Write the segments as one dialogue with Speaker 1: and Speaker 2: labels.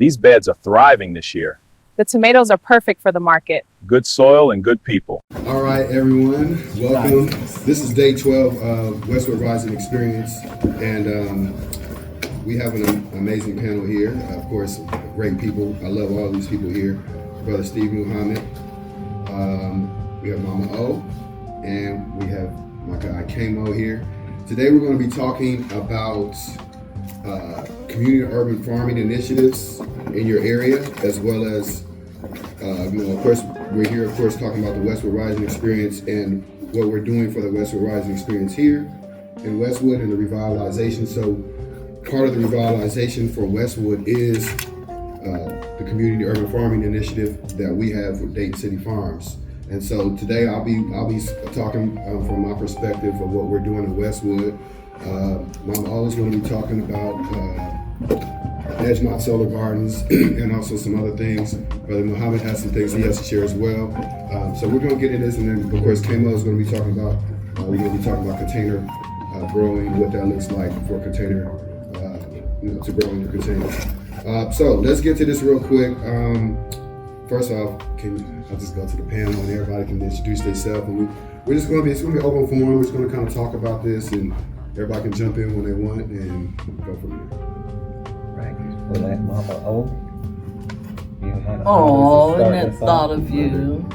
Speaker 1: These beds are thriving this year.
Speaker 2: The tomatoes are perfect for the market.
Speaker 1: Good soil and good people.
Speaker 3: All right, everyone, welcome. This is day 12 of Westwood Rising Experience, and we have an amazing panel here. Of course, great people. I love all these people here. Brother Steve Muhammad. We have Mama O, and we have my guy Kamo here. Today we're going to be talking about community urban farming initiatives in your area, as well as, of course, we're here, of course, talking about the Westwood Rising Experience and what we're doing for the Westwood Rising Experience here in Westwood and the revitalization. So part of the revitalization for Westwood is the community urban farming initiative that we have with Dayton City Farms. And so today I'll be talking from my perspective of what we're doing in Westwood. Mama always going to be talking about Edgemont Solar Gardens and also some other things. Brother Muhammad has some things he has to share as well. So we're going to get into this, and then of course Kamo is going to be talking about container growing, what that looks like for container to grow in your container. So let's get to this real quick. First off, I'll just go to the panel and everybody can introduce themselves, and it's going to be open forum. We're just going to kind of talk about this, and everybody can jump in when they want and go from there.
Speaker 4: Right. For that, Mama O.
Speaker 5: Isn't that thought of you?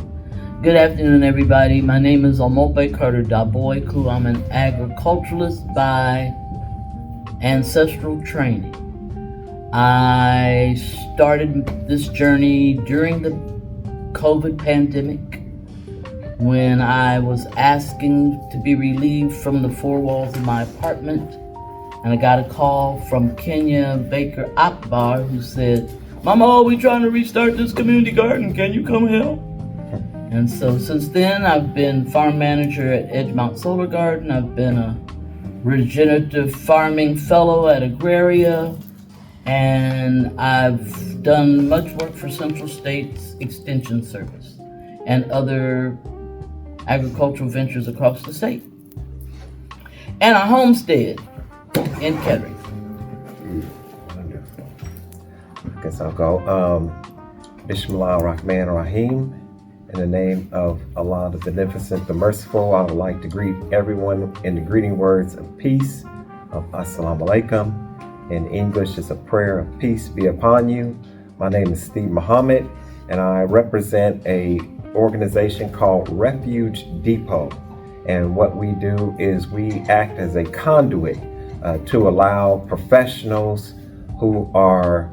Speaker 5: Good afternoon, everybody. My name is Omope Carter Daboiku. I'm an agriculturalist by ancestral training. I started this journey during the COVID pandemic when I was asking to be relieved from the four walls of my apartment. And I got a call from Kenya Baker Akbar, who said, "Mama, we're trying to restart this community garden. Can you come help?" And so since then, I've been farm manager at Edgemont Solar Garden. I've been a regenerative farming fellow at Agraria. And I've done much work for Central States Extension Service and other agricultural ventures across the state. And a homestead in Kettering.
Speaker 4: Wonderful. I guess I'll go. Bismillah Rahman Rahim. In the name of Allah the Beneficent, the Merciful, I would like to greet everyone in the greeting words of peace, of Assalamu Alaikum. In English, it's a prayer of peace be upon you. My name is Steve Muhammad, and I represent a organization called Refuge Depot. And what we do is we act as a conduit to allow professionals who are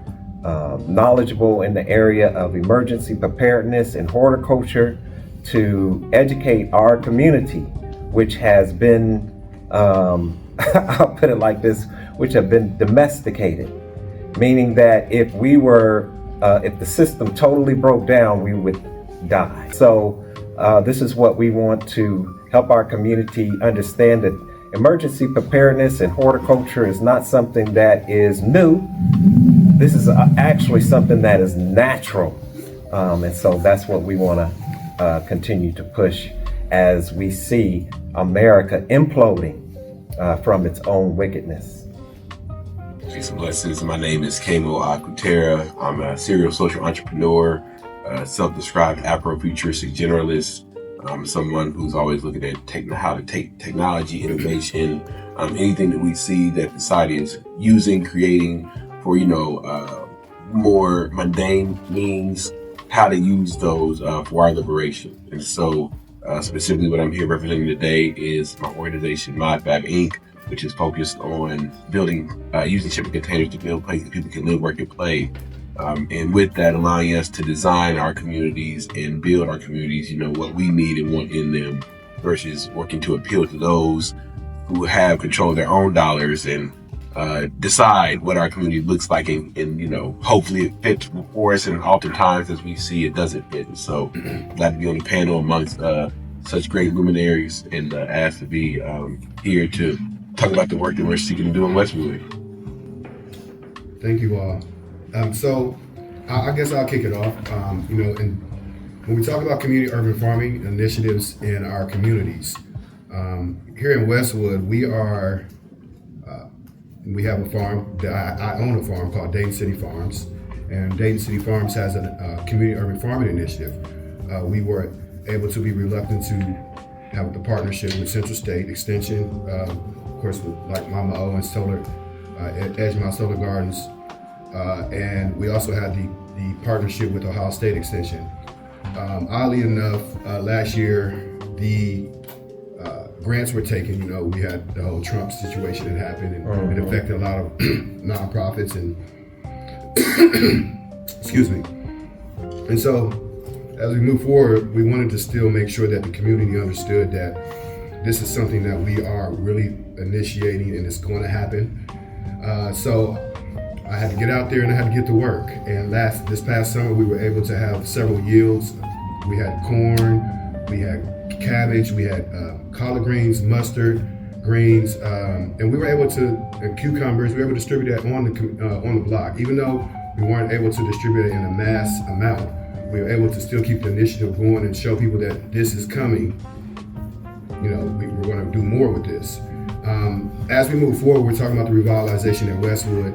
Speaker 4: knowledgeable in the area of emergency preparedness and horticulture to educate our community, which has been, I'll put it like this, which have been domesticated, meaning that if the system totally broke down, we would die. So this is what we want to help our community understand, that emergency preparedness and horticulture is not something that is new. This is actually something that is natural. And so that's what we want to continue to push as we see America imploding from its own wickedness.
Speaker 6: Peace and blessings. My name is Kamo Akutera. I'm a serial social entrepreneur, self-described Afrofuturistic generalist. I'm someone who's always looking at how to take technology, innovation, anything that we see that society is using, creating for, more mundane means, how to use those for our liberation. And so specifically what I'm here representing today is my organization, ModFab Inc., which is focused on building, using shipping containers to build places people can live, work, and play. And with that, allowing us to design our communities and build our communities, what we need and want in them, versus working to appeal to those who have control of their own dollars and decide what our community looks like and hopefully it fits for us. And oftentimes, as we see, it doesn't fit. And so glad to be on the panel amongst such great luminaries and asked to be here to talk about the work that we're seeking to do in Westwood.
Speaker 3: Thank you all. So I guess I'll kick it off. And when we talk about community urban farming initiatives in our communities, here in Westwood, we have a farm. I own a farm called Dayton City Farms, And Dayton City Farms has a community urban farming initiative. We were able to be reluctant to have the partnership with Central State Extension, of course, with like Mama Owens Solar, Edgemont Solar Gardens, and we also had the partnership with Ohio State Extension. Oddly enough, last year, the grants were taken. You know, we had the whole Trump situation that happened, and it affected a lot of nonprofits and excuse me. And so, as we move forward, we wanted to still make sure that the community understood that this is something that we are really initiating and it's going to happen. So I had to get out there and I had to get to work. And this past summer, we were able to have several yields. We had corn, we had cabbage, we had collard greens, mustard greens, and we were able to cucumbers. We were able to distribute that on the block, even though we weren't able to distribute it in a mass amount. We were able to still keep the initiative going and show people that this is coming. You know, we're going to do more with this. As we move forward, we're talking about the revitalization at Westwood.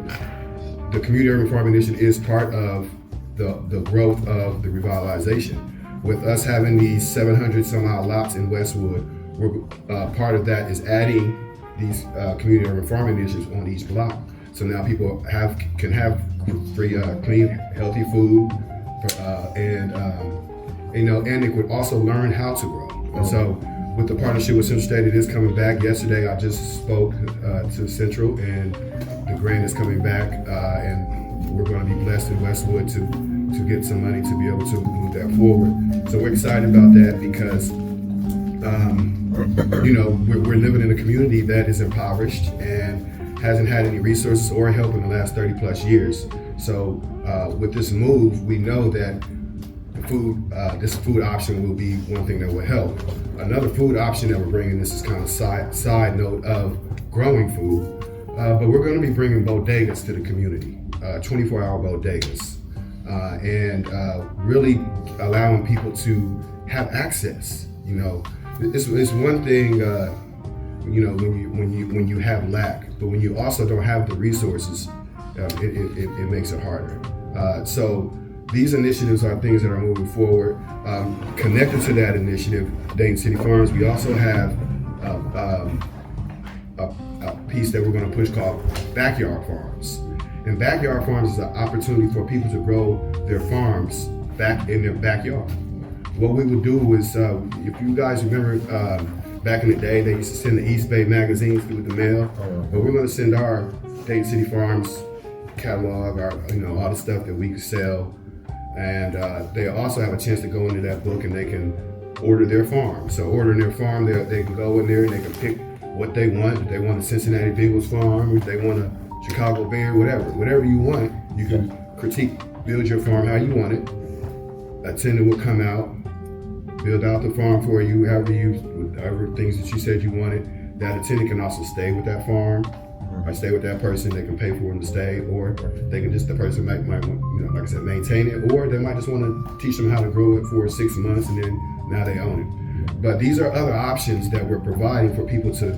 Speaker 3: The Community Urban Farming Initiative is part of the growth of the revitalization. With us having these 700 some odd lots in Westwood, part of that is adding these community urban farming initiatives on each block. So now people can have free, clean, healthy food, and they could also learn how to grow. And so, with the partnership with Central State, it is coming back. Yesterday, I just spoke to Central, and the grant is coming back, and we're going to be blessed in Westwood to get some money to be able to move that forward. So we're excited about that because, we're living in a community that is impoverished and hasn't had any resources or help in the last 30 plus years. So with this move, we know that this food option will be one thing that will help. Another food option that we're bringing, this is kind of side note of growing food, but we're going to be bringing bodegas to the community, 24-hour bodegas, and really allowing people to have access. You know, it's one thing, when you have lack, but when you also don't have the resources, it makes it harder. So these initiatives are things that are moving forward. Connected to that initiative, Dayton City Farms, we also have a piece that we're going to push called backyard farms. And backyard farms is an opportunity for people to grow their farms back in their backyard. What we would do is, if you guys remember, back in the day, they used to send the East Bay magazines through the mail. But we're going to send our Dayton City Farms catalog, all the stuff that we could sell. And they also have a chance to go into that book and they can order their farm. So ordering their farm, they can go in there and they can pick what they want. If they want a Cincinnati Bengals farm, if they want a Chicago Bear, whatever you want, you can build your farm how you want it. A attendant will come out, build out the farm for you, whatever things that you said you wanted. That attendant can also stay with that farm. Or stay with that person, they can pay for them to stay, or they can the person might want, like I said, maintain it, or they might just want to teach them how to grow it for 6 months and then now they own it. But these are other options that we're providing for people to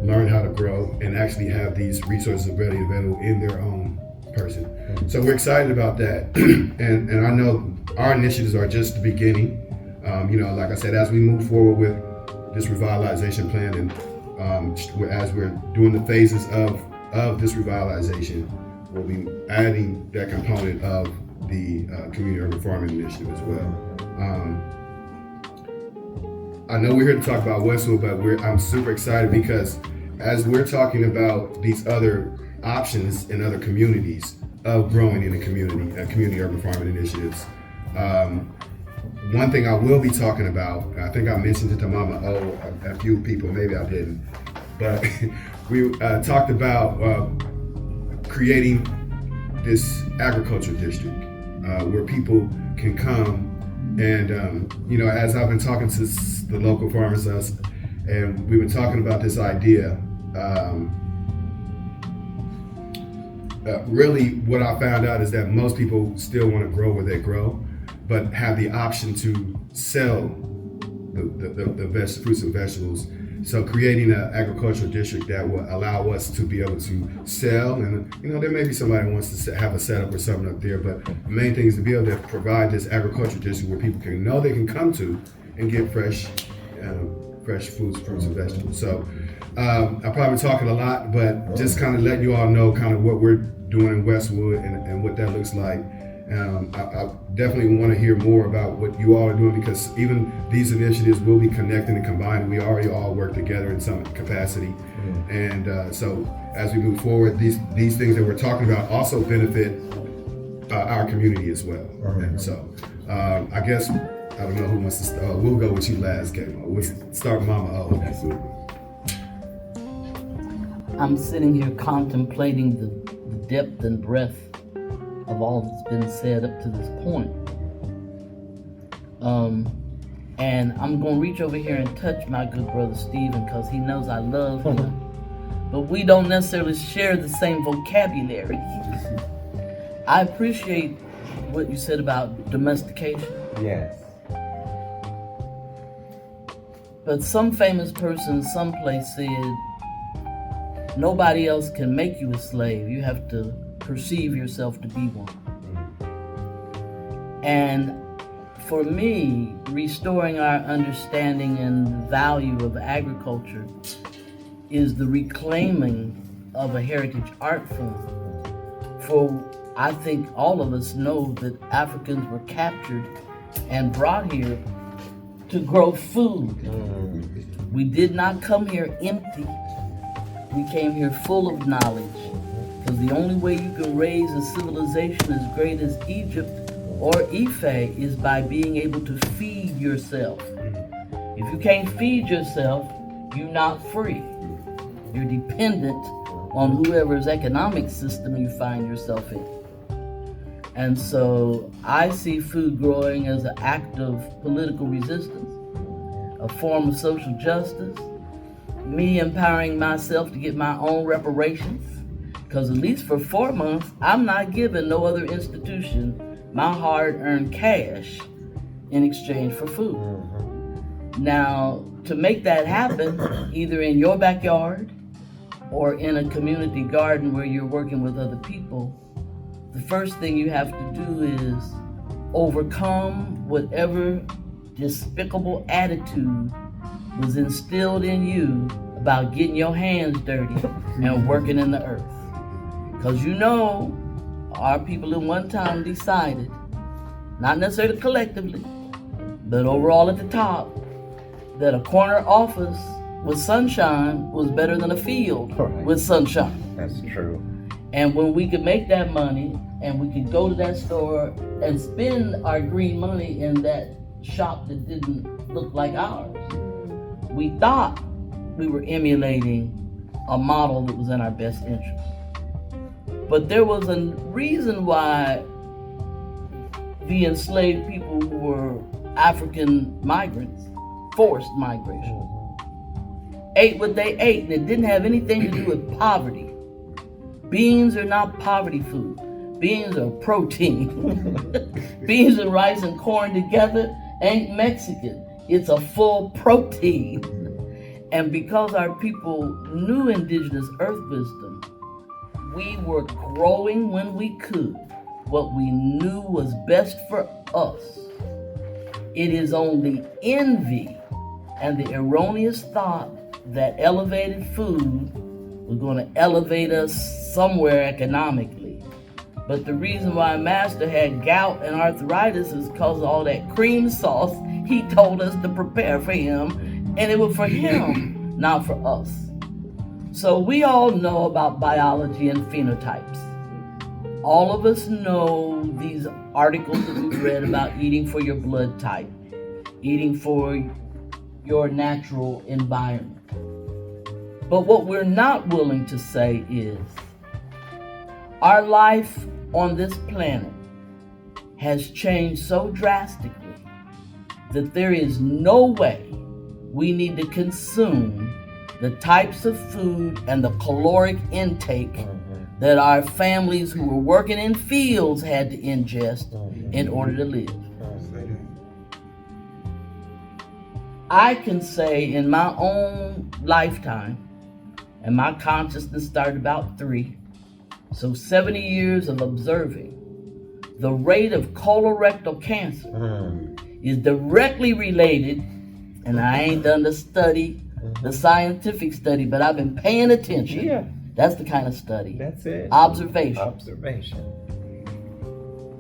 Speaker 3: learn how to grow and actually have these resources readily available in their own person. So we're excited about that. and I know our initiatives are just the beginning. Like I said, as we move forward with this revitalization plan and as we're doing the phases of this revitalization, we'll be adding that component of the community urban farming initiative as well. I know we're here to talk about Westwood, but I'm super excited because as we're talking about these other options in other communities of growing in the community urban farming initiatives, one thing I will be talking about, I think I mentioned it to Mama O, a few people, maybe I didn't, but we talked about creating this agriculture district where people can come and, as I've been talking to the local farmers, and we've been talking about this idea, really what I found out is that most people still want to grow where they grow, but have the option to sell the fruits and vegetables So creating an agricultural district that will allow us to be able to sell, and there may be somebody who wants to have a setup or something up there, but the main thing is to be able to provide this agricultural district where people can know they can come to and get fresh foods, fruits, and vegetables. So I'm probably talking a lot, but just kind of letting you all know kind of what we're doing in Westwood and what that looks like. I definitely want to hear more about what you all are doing, because even these initiatives will be connected and combined. We already all work together in some capacity. And so as we move forward, these things that we're talking about also benefit our community as well. And so I guess, I don't know who wants to start. We'll go with you last, Kamo. We'll start Mama O. Absolutely.
Speaker 5: I'm sitting here contemplating the depth and breadth of all that's been said up to this point. And I'm gonna reach over here and touch my good brother Stephen, because he knows I love him. But we don't necessarily share the same vocabulary. I appreciate what you said about domestication.
Speaker 4: Yes.
Speaker 5: But some famous person someplace said, nobody else can make you a slave. You have to perceive yourself to be one. And for me, restoring our understanding and value of agriculture is the reclaiming of a heritage art form. For I think all of us know that Africans were captured and brought here to grow food. We did not come here empty. We came here full of knowledge. Because the only way you can raise a civilization as great as Egypt or Ife is by being able to feed yourself. If you can't feed yourself, you're not free. You're dependent on whoever's economic system you find yourself in. And so I see food growing as an act of political resistance, a form of social justice, me empowering myself to get my own reparations, because at least for 4 months, I'm not giving no other institution my hard-earned cash in exchange for food. Now, to make that happen, either in your backyard or in a community garden where you're working with other people, the first thing you have to do is overcome whatever despicable attitude was instilled in you about getting your hands dirty and working in the earth. Because our people at one time decided, not necessarily collectively, but overall at the top, that a corner office with sunshine was better than a field with sunshine.
Speaker 4: That's true.
Speaker 5: And when we could make that money and we could go to that store and spend our green money in that shop that didn't look like ours, we thought we were emulating a model that was in our best interest. But there was a reason why the enslaved people who were African migrants, forced migration, ate what they ate, and it didn't have anything to do with poverty. Beans are not poverty food. Beans are protein. Beans and rice and corn together ain't Mexican. It's a full protein. And because our people knew indigenous earth wisdom, we were growing when we could what we knew was best for us. It is only envy and the erroneous thought that elevated food was going to elevate us somewhere economically. But the reason why Master had gout and arthritis is because of all that cream sauce he told us to prepare for him, and it was for him, not for us. So we all know about biology and phenotypes. All of us know these articles that we've read about eating for your blood type, eating for your natural environment. But what we're not willing to say is, our life on this planet has changed so drastically that there is no way we need to consume the types of food and the caloric intake that our families who were working in fields had to ingest in order to live. I can say in my own lifetime, and my consciousness started about 3, so 70 years of observing, the rate of colorectal cancer is directly related, and I ain't done the study, the scientific study, but I've been paying attention.
Speaker 4: Yeah.
Speaker 5: That's the kind of study.
Speaker 4: That's it.
Speaker 5: Observation.
Speaker 4: Observation.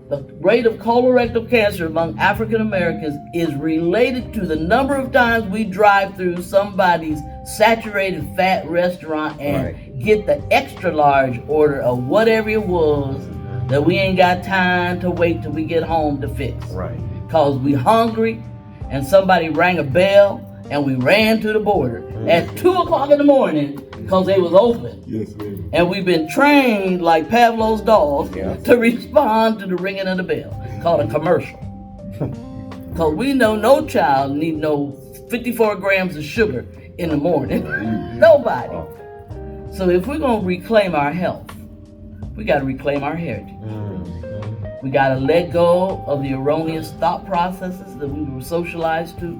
Speaker 5: The rate of colorectal cancer among African Americans is related to the number of times we drive through somebody's saturated fat restaurant and get the extra large order of whatever it was that we ain't got time to wait till we get home to fix.
Speaker 4: Right.
Speaker 5: Cause we hungry and somebody rang a bell and we ran to the border at 2 o'clock in the morning because they was open.
Speaker 6: Yes, ma'am.
Speaker 5: And we've been trained like Pavlov's dog to respond to the ringing of the bell, called a commercial. Because we know no child need no 54 grams of sugar in the morning. Nobody. So if we're going to reclaim our health, we got to reclaim our heritage. We got to let go of the erroneous thought processes that we were socialized to.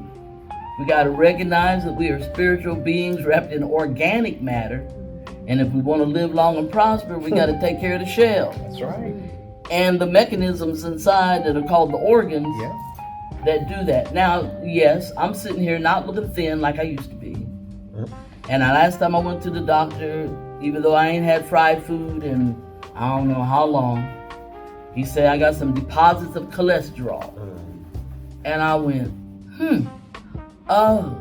Speaker 5: We got to recognize that we are spiritual beings wrapped in organic matter. And if we want to live long and prosper, we got to take care of the shell.
Speaker 4: That's right.
Speaker 5: And the mechanisms inside that are called the organs that do that. Now, yes, I'm sitting here not looking thin like I used to be. And the last time I went to the doctor, even though I ain't had fried food in I don't know how long, he said I got some deposits of cholesterol. And I went, oh,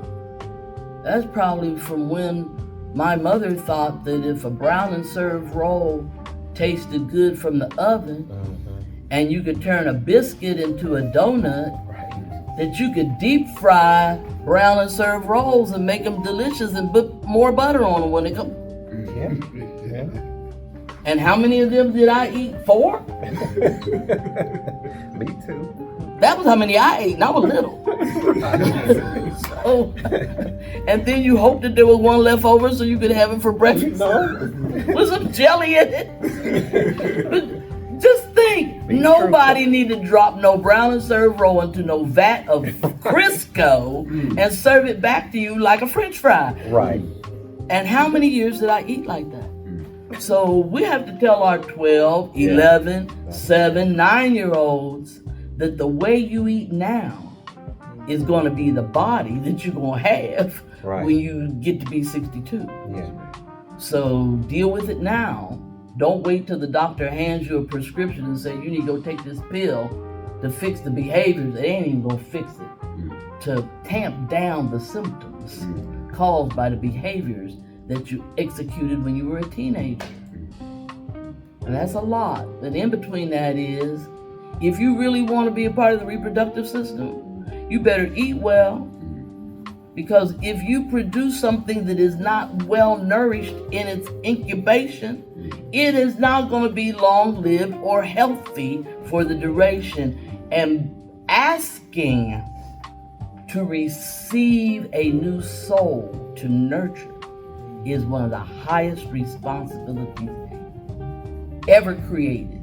Speaker 5: that's probably from when my mother thought that if a brown and served roll tasted good from the oven and you could turn a biscuit into a donut, that you could deep fry brown and served rolls and make them delicious and put more butter on them when they come. And how many of them did I eat? 4?
Speaker 4: Me too.
Speaker 5: That was how many I ate, and I was little. So, and then you hoped that there was one left over so you could have it for breakfast. With some jelly in it. But just think, nobody need to drop no brown and serve roll into no vat of Crisco and serve it back to you like a French fry.
Speaker 4: Right.
Speaker 5: And how many years did I eat like that? So we have to tell our 12, 11, 7, 9-year-olds that the way you eat now is going to be the body that you're going to have when you get to be 62. So deal with it now. Don't wait till the doctor hands you a prescription and say you need to go take this pill to fix the behaviors. They ain't even going to fix it. To tamp down the symptoms caused by the behaviors that you executed when you were a teenager. And that's a lot. And in between that is, if you really want to be a part of the reproductive system, you better eat well. Because if you produce something that is not well nourished in its incubation, it is not going to be long-lived or healthy for the duration. And asking to receive a new soul to nurture is one of the highest responsibilities ever created.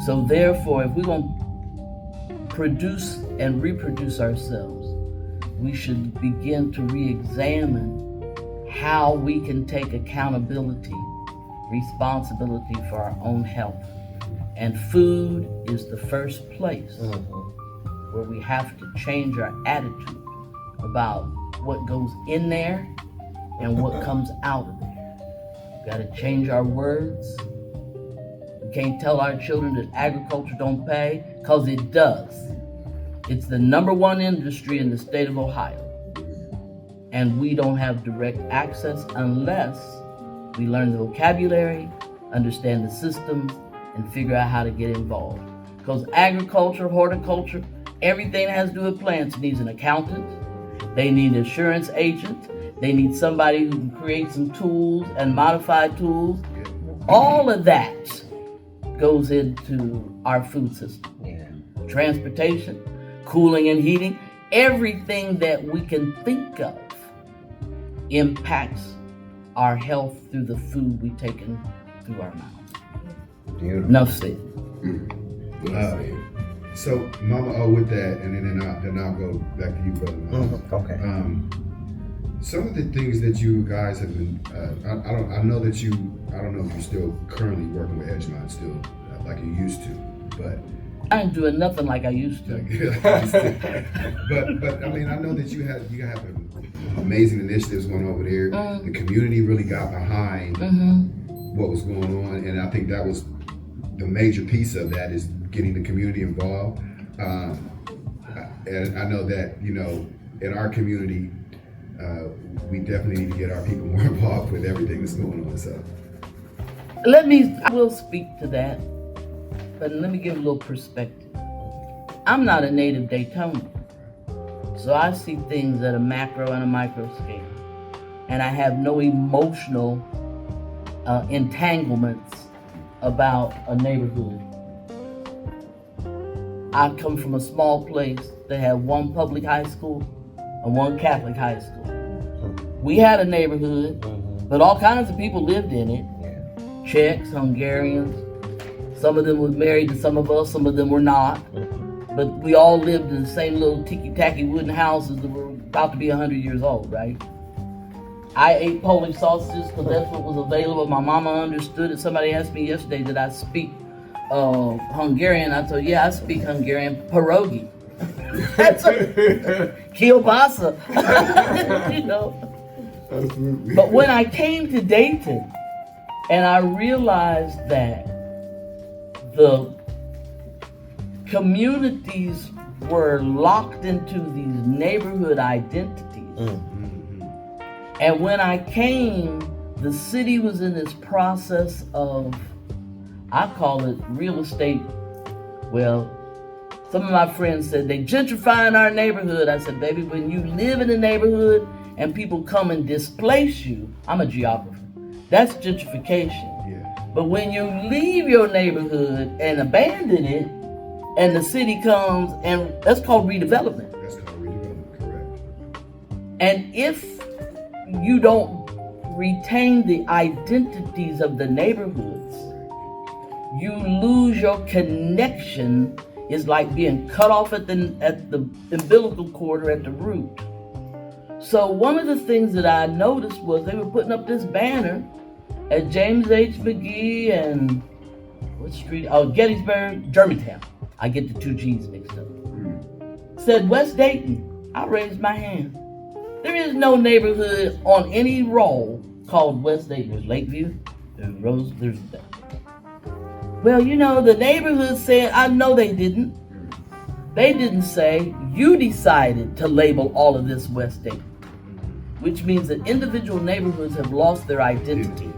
Speaker 5: So therefore, if we're going to produce and reproduce ourselves, we should begin to re-examine how we can take accountability, responsibility for our own health. And food is the first place where we have to change our attitude about what goes in there and what comes out of there. We got to change our words. We can't tell our children that agriculture don't pay, because it does. It's the #1 industry in the state of Ohio. And we don't have direct access unless we learn the vocabulary, understand the systems, and figure out how to get involved. Because agriculture, horticulture, everything that has to do with plants needs an accountant. They need an insurance agent. They need somebody who can create some tools and modify tools. All of that goes into our food system. Transportation, cooling and heating, everything that we can think of impacts our health through the food we take in through our mouth.
Speaker 4: Beautiful.
Speaker 5: Enough said.
Speaker 3: So, Mama O, with that, and then I'll go back to you, brother.
Speaker 4: Okay.
Speaker 3: Some of the things that you guys have been, I know that I don't know if you're still currently working with Edgemont still, like you used to, but.
Speaker 5: I ain't doing nothing like I used to.
Speaker 3: but I mean, I know that you have amazing initiatives going over there. The community really got behind what was going on, and I think that was the major piece of that is getting the community involved. And I know that, you know, in our community, we definitely need to get our people more involved with everything that's going on. So,
Speaker 5: I will speak to that, but let me give a little perspective. I'm not a native Daytonian, so I see things at a macro and a micro scale, and I have no emotional entanglements about a neighborhood. I come from a small place that had one public high school and one Catholic high school. We had a neighborhood, but all kinds of people lived in it. Czechs, Hungarians. Some of them were married to some of us, some of them were not. But we all lived in the same little ticky-tacky wooden houses that were about to be 100 years old, right? I ate Polish sausages because that's what was available. My mama understood it. Somebody asked me yesterday, did I speak Hungarian? I told, yeah, I speak Hungarian. Pierogi. That's kielbasa. You know. But when I came to Dayton and I realized that the communities were locked into these neighborhood identities. And when I came, the city was in this process of, I call it real estate. Well, some of my friends said they gentrifying our neighborhood. I said, baby, when you live in a neighborhood and people come and displace you, I'm a geographer. That's gentrification. But when you leave your neighborhood and abandon it, and the city comes, and that's called redevelopment.
Speaker 3: That's called redevelopment, correct.
Speaker 5: And if you don't retain the identities of the neighborhoods, you lose your connection. It's like being cut off at the umbilical cord or at the root. So one of the things that I noticed was they were putting up this banner at James H. McGee and what street? Oh, Gettysburg, Germantown. I get the two G's mixed up. Said West Dayton. I raised my hand. There is no neighborhood on any roll called West Dayton. There's Lakeview, there's Rose, there's that. Well, you know, the neighborhood said, I know they didn't. They didn't say, you decided to label all of this West Dayton. Which means that individual neighborhoods have lost their identity.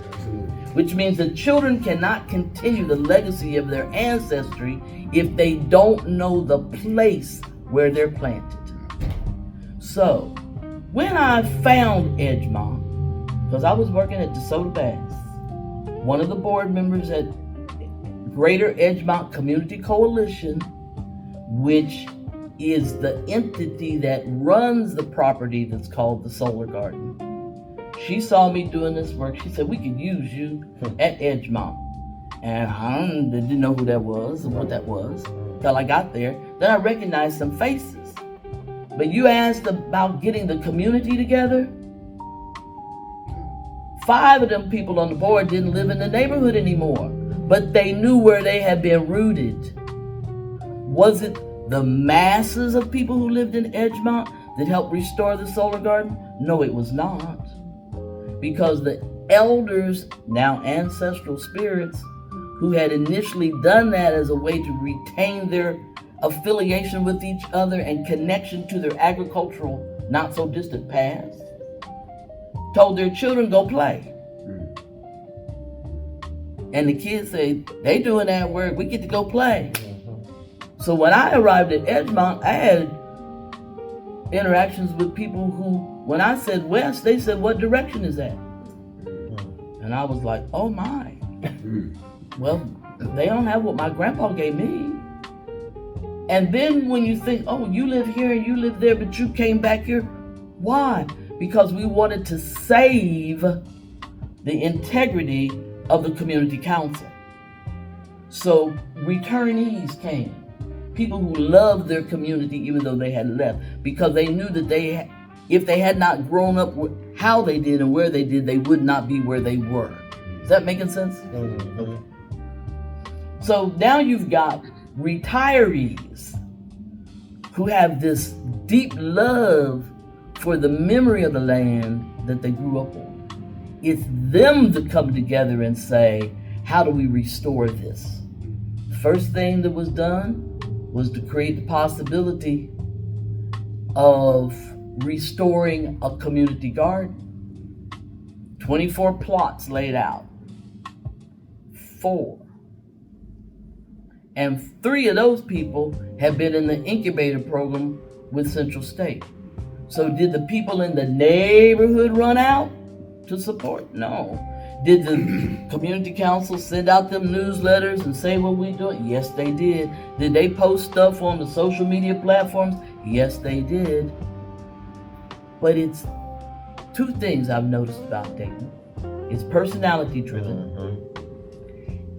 Speaker 5: Which means that children cannot continue the legacy of their ancestry if they don't know the place where they're planted. So, when I found Edgemont, because I was working at DeSoto Bass, one of the board members at Greater Edgemont Community Coalition, which is the entity that runs the property that's called the Solar Garden. She saw me doing this work. She said, we could use you at Edgemont. And I didn't know who that was and what that was until I got there. Then I recognized some faces. But you asked about getting the community together. 5 of them people on the board didn't live in the neighborhood anymore, but they knew where they had been rooted. Was it the masses of people who lived in Edgemont that helped restore the Solar Garden? No, it was not. Because the elders, now ancestral spirits, who had initially done that as a way to retain their affiliation with each other and connection to their agricultural, not so distant past, told their children, go play. And the kids say, they doing that work, we get to go play. So when I arrived at Edgemont, I had interactions with people who, when I said west, they said, what direction is that? And I was like, oh my. Well, they don't have what my grandpa gave me. And then when you think, oh, you live here and you live there, but you came back here. Why? Because we wanted to save the integrity of the community council. So returnees came. people who loved their community even though they had left, because they knew that if they had not grown up how they did and where they did, they would not be where they were. Is that making sense?
Speaker 4: Mm-hmm.
Speaker 5: So now you've got retirees who have this deep love for the memory of the land that they grew up on. It's them that come together and say, how do we restore this? The first thing that was done was to create the possibility of restoring a community garden. 24 plots laid out. 4. And 3 of those people have been in the incubator program with Central State. So did the people in the neighborhood run out to support? No. Did the community council send out them newsletters and say what we doing? Yes, they did. Did they post stuff on the social media platforms? Yes, they did. But it's 2 things I've noticed about Dayton. It's personality driven.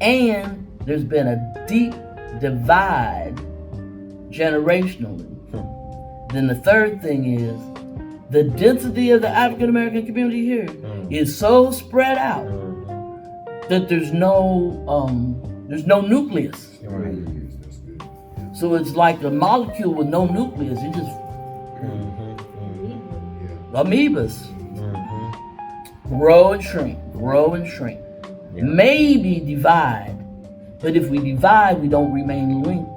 Speaker 5: And there's been a deep divide generationally. Then the third thing is the density of the African American community here is so spread out that there's no nucleus.
Speaker 4: Right.
Speaker 5: So it's like a molecule with no nucleus. It just amoebas grow and shrink.
Speaker 4: Yeah.
Speaker 5: Maybe divide, but if we divide, we don't remain linked.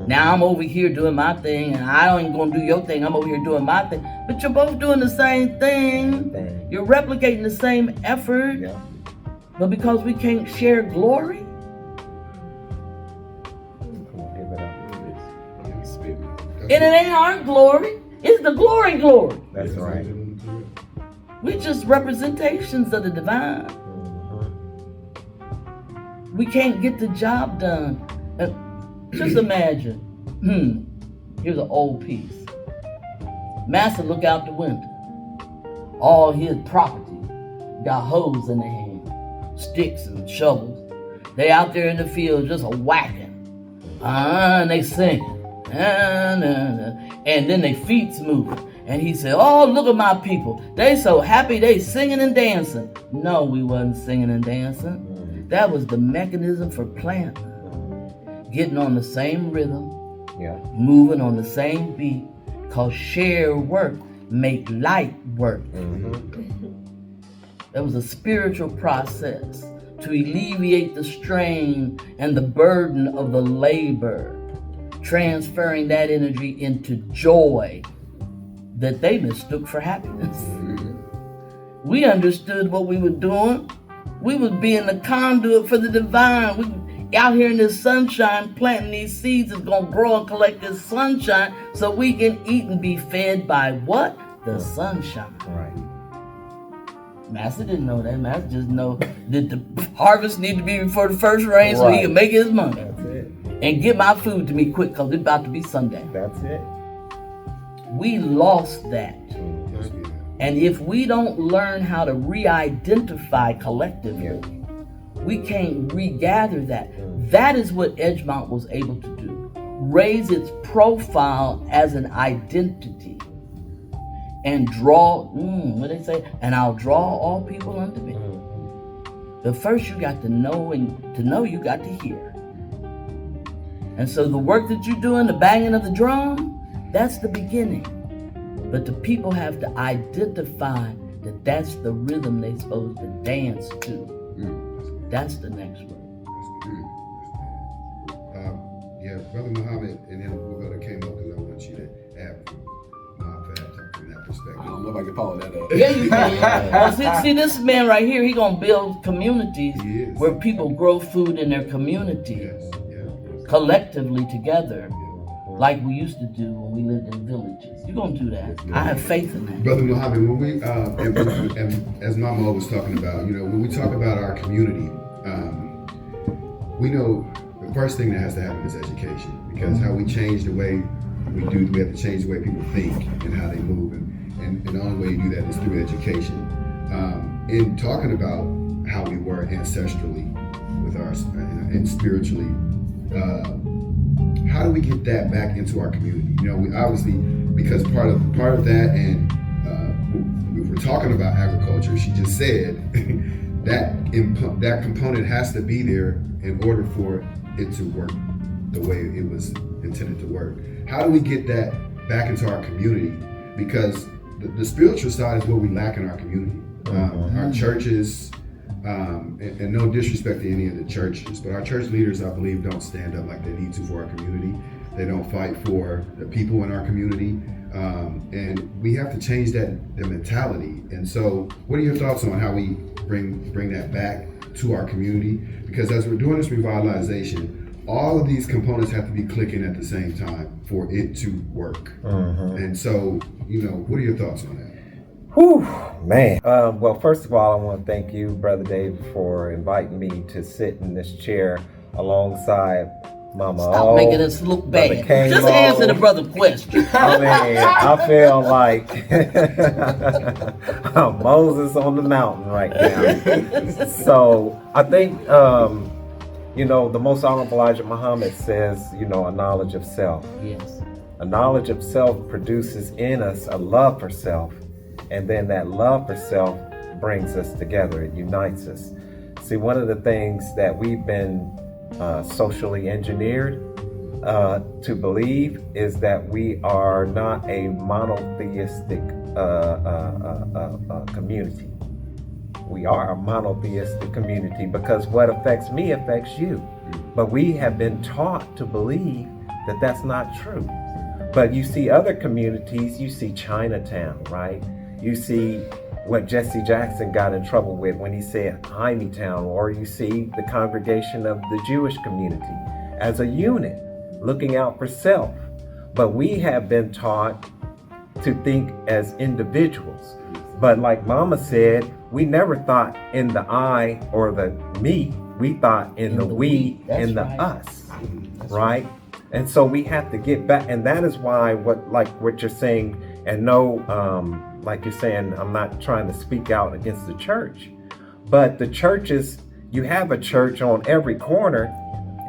Speaker 5: Now I'm over here doing my thing, and I ain't gonna do your thing. I'm over here doing my thing, but you're both doing the same thing. You're replicating the same effort,
Speaker 4: Yeah.
Speaker 5: but because we can't share glory,
Speaker 4: Come on, give it up.
Speaker 5: and it ain't our glory, it's the glory.
Speaker 4: That's right.
Speaker 5: We're just representations of the divine. We can't get the job done. Just imagine, here's an old piece. Master look out the window. All his property got hoes in their hand, sticks and shovels. They out there in the field just a whacking. And they singing. And then their feet's moving. And he said, oh, look at my people. They so happy they singing and dancing. No, we wasn't singing and dancing. That was the mechanism for planting. Getting on the same rhythm,
Speaker 4: Yeah.
Speaker 5: moving on the same beat, cause share work make light work. That was a spiritual process to alleviate the strain and the burden of the labor, transferring that energy into joy that they mistook for happiness. We understood what we were doing. We was being the conduit for the divine. We out here in this sunshine planting these seeds is gonna grow and collect this sunshine so we can eat and be fed by what? The sunshine.
Speaker 4: Right.
Speaker 5: Master didn't know that. Master just know that the harvest need to be before the first rain so he can make his money.
Speaker 4: That's it.
Speaker 5: And get my food to me quick because it's about to be sundown.
Speaker 4: That's it.
Speaker 5: We lost that. And if we don't learn how to re-identify collectively, we can't regather that. That is what Edgemont was able to do. Raise its profile as an identity. And draw, what they say? And I'll draw all people unto me. But first you got to know, and to know you got to hear. And so the work that you're doing, the banging of the drum, that's the beginning. But the people have to identify that that's the rhythm they're supposed to dance to. That's the next one.
Speaker 3: Yeah, Brother Muhammad, and then we'll go to Kamo because I want you to add from that perspective.
Speaker 7: I don't know if I can follow that up.
Speaker 5: Yeah, you can. see, this man right here, he gonna build communities
Speaker 3: He is.
Speaker 5: where people grow food in their community collectively together, like we used to do when we lived in villages. You're gonna do that. I have faith in that.
Speaker 3: Brother Muhammad, when we and as Mama was talking about, when we talk about our community, we know the first thing that has to happen is education, because how we change the way we have to change the way people think and how they move, and the only way you do that is through education. In talking about how we were ancestrally with our and spiritually, how do we get that back into our community? You know, we obviously, because part of that, and we were talking about agriculture. She just said that component has to be there in order for it to work the way it was intended to work. How do we get that back into our community? Because the spiritual side is what we lack in our community. Our churches, and no disrespect to any of the churches, but our church leaders, I believe, don't stand up like they need to for our community. They don't fight for the people in our community. And we have to change the mentality. And so what are your thoughts on how we bring that back to our community? Because as we're doing this revitalization, all of these components have to be clicking at the same time for it to work. And so, you know, what are your thoughts on that?
Speaker 4: Whew, man. Well, first of all, I want to thank you, Brother Dave, for inviting me to sit in this chair alongside Mama.
Speaker 5: Stop making us look bad.
Speaker 4: Camo.
Speaker 5: Just answer the brother question.
Speaker 4: I mean, I feel like Moses on the mountain right now. So I think, you know, the most honorable Elijah Muhammad says, you know, a knowledge of self.
Speaker 5: Yes.
Speaker 4: A knowledge of self produces in us a love for self. And then that love for self brings us together. It unites us. See, one of the things that we've been socially engineered to believe is that we are not a monotheistic community. We are a monotheistic community because what affects me affects you. But we have been taught to believe that that's not true. But you see other communities, you see Chinatown, right? You see what Jesse Jackson got in trouble with when he said Town, or you see the congregation of the Jewish community as a unit, looking out for self. But we have been taught to think as individuals. But like Mama said, we never thought in the I or the me. We thought in the we and the us, right? And so we have to get back, and that is why what you're saying, and no, like you're saying, I'm not trying to speak out against the church, but the churches, you have a church on every corner,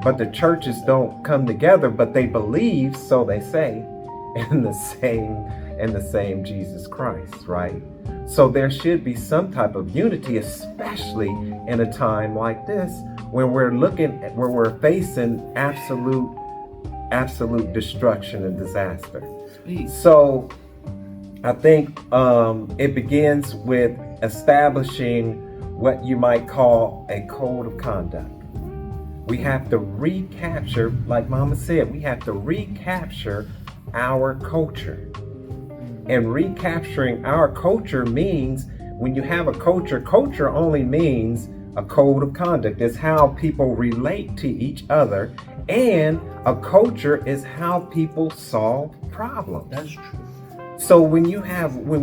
Speaker 4: but the churches don't come together, but they believe, so they say, in the same Jesus Christ, right? So there should be some type of unity, especially in a time like this, when we're facing absolute destruction and disaster. So I think it begins with establishing what you might call a code of conduct. We have to recapture, like Mama said, we have to recapture our culture. And recapturing our culture means, when you have a culture only means a code of conduct. It's how people relate to each other. And a culture is how people solve problems.
Speaker 5: That's true.
Speaker 4: So when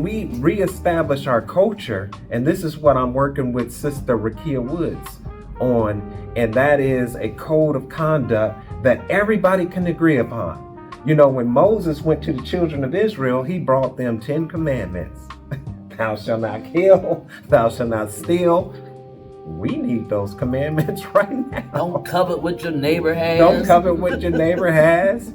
Speaker 4: we reestablish our culture, and this is what I'm working with Sister Rakia Woods on, and that is a code of conduct that everybody can agree upon. You know, when Moses went to the children of Israel, he brought them 10 commandments. Thou shalt not kill, thou shalt not steal. We need those commandments right now.
Speaker 5: Don't covet what your neighbor has.
Speaker 4: Don't covet what your neighbor has.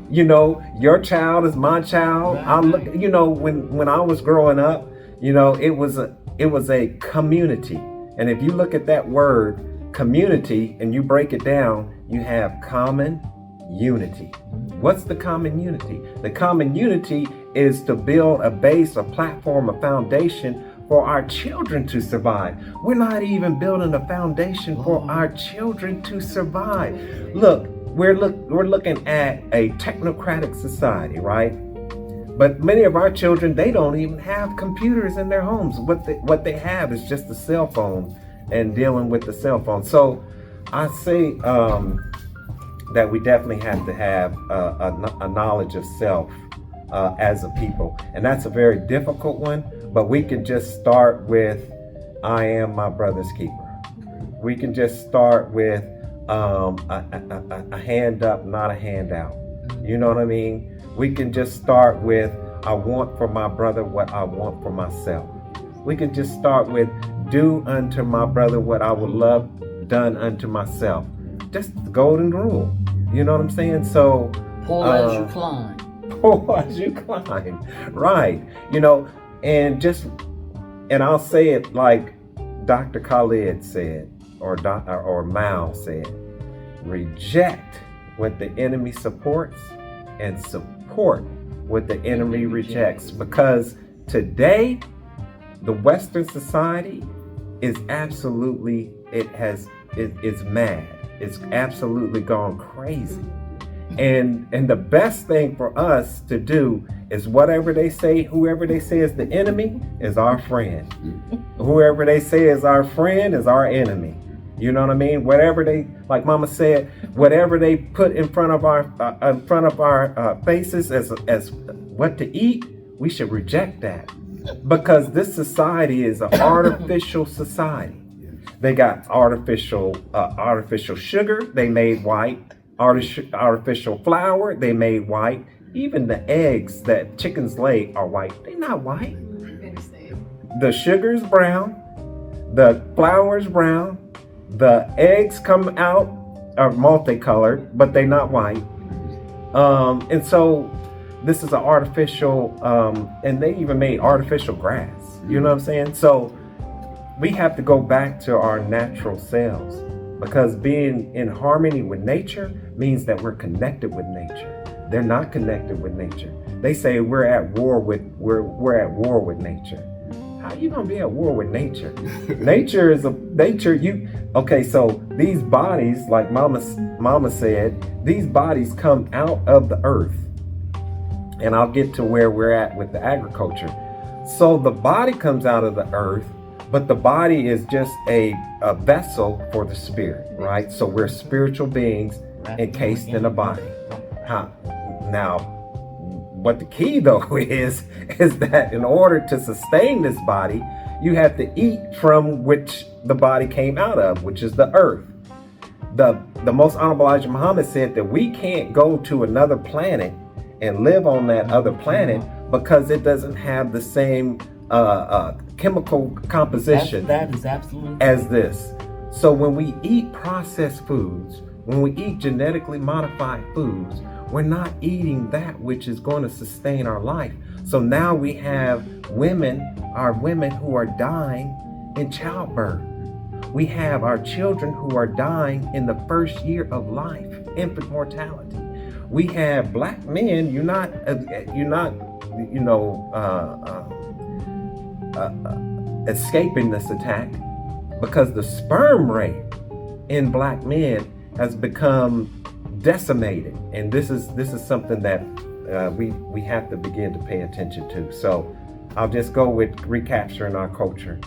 Speaker 4: You know, your child is my child.
Speaker 5: Right.
Speaker 4: I look, you know, when I was growing up, you know, it was a community. And if you look at that word community and you break it down, you have common unity. What's the common unity? The common unity is to build a base, a platform, a foundation for our children to survive. We're not even building a foundation for our children to survive. Look, we're looking at a technocratic society, right? But many of our children, they don't even have computers in their homes. What they have is just a cell phone and dealing with the cell phone. So I say that we definitely have to have a knowledge of self as a people. And that's a very difficult one, but we can just start with, I am my brother's keeper. We can just start with a hand up, not a handout. You know what I mean? We can just start with, I want for my brother what I want for myself. We can just start with, do unto my brother what I would love done unto myself. Just the golden rule. You know what I'm saying? So
Speaker 5: Pull as you climb.
Speaker 4: Pull as you climb. Right. And I'll say it like Dr. Khalid said, or Mao said, reject what the enemy supports and support what the enemy rejects. Because today, the Western society is absolutely, it's mad. It's absolutely gone crazy. And the best thing for us to do is whatever they say, whoever they say is the enemy is our friend. Whoever they say is our friend is our enemy. You know what I mean? Whatever they, like Mama said, whatever they put in front of our faces as what to eat, we should reject that, because this society is an artificial society. They got artificial sugar, they made white. Artificial flour, they made white. Even the eggs that chickens lay are white. They're not white. The sugar's brown, the flour's brown, the eggs come out are multicolored, but they're not white. And so this is an artificial, and they even made artificial grass. You know what I'm saying? So we have to go back to our natural selves, because being in harmony with nature means that we're connected with nature. They're not connected with nature. They say we're at war with nature. How are you gonna be at war with nature? So these bodies, like Mama said, these bodies come out of the earth. And I'll get to where we're at with the agriculture. So the body comes out of the earth, but the body is just a vessel for the spirit, right? So we're spiritual beings encased in a body. Now, what the key though is that in order to sustain this body, you have to eat from which the body came out of, which is the earth. The most honorable Elijah Muhammad said that we can't go to another planet and live on that other planet because it doesn't have the same chemical composition
Speaker 5: that is absolutely
Speaker 4: as this. So when we eat processed foods, when we eat genetically modified foods, we're not eating that which is going to sustain our life. So now we have our women who are dying in childbirth. We have our children who are dying in the first year of life, infant mortality. We have black men. You're not escaping this attack, because the sperm rate in black men has become decimated, and this is something that we have to begin to pay attention to. So I'll just go with recapturing our culture.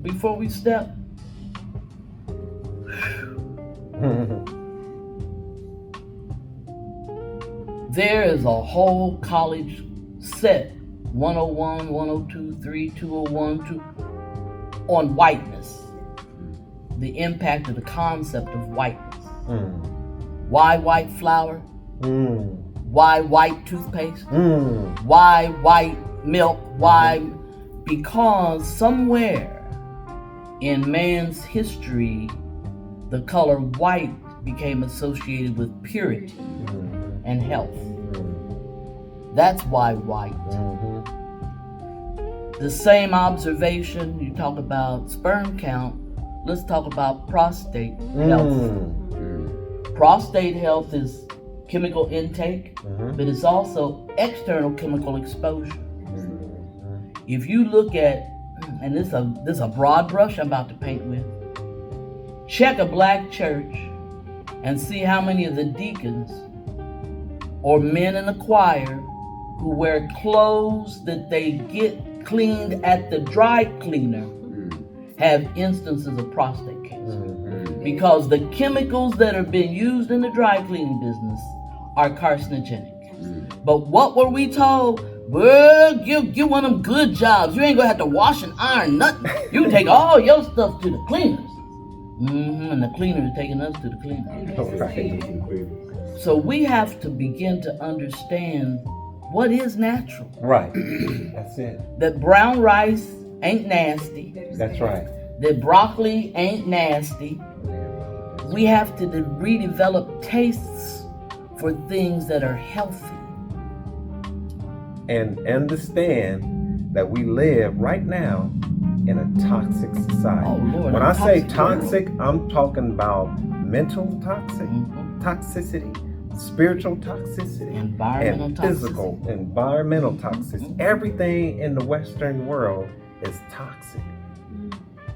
Speaker 5: Before we step, there is a whole college set, 101, 102, 3, 201, 2, on whiteness. The impact of the concept of whiteness. Why white flour? Why white toothpaste? Why white milk? Why? Because somewhere in man's history, the color white became associated with purity and health. That's why white. The same observation, you talk about sperm count, let's talk about prostate health. Prostate health is chemical intake, but it's also external chemical exposure. If you look at, and this is a broad brush I'm about to paint with, check a black church and see how many of the deacons or men in the choir who wear clothes that they get cleaned at the dry cleaner have instances of prostate cancer. Because the chemicals that are being used in the dry cleaning business are carcinogenic. But what were we told? Well, give one of them good jobs. You ain't gonna have to wash and iron nothing. You can take all your stuff to the cleaners. And the cleaner is taking us to the cleaners. So we have to begin to understand what is natural.
Speaker 4: Right. That's it.
Speaker 5: That brown rice ain't nasty.
Speaker 4: That's right.
Speaker 5: That broccoli ain't nasty. We have to redevelop tastes for things that are healthy.
Speaker 4: And understand that we live right now in a toxic society.
Speaker 5: Oh, Lord,
Speaker 4: when
Speaker 5: a
Speaker 4: I say
Speaker 5: toxic
Speaker 4: toxic, I'm talking about mental toxicity, spiritual toxicity,
Speaker 5: Environmental
Speaker 4: and
Speaker 5: toxicity.
Speaker 4: physical, environmental toxicity. Everything in the Western world is toxic.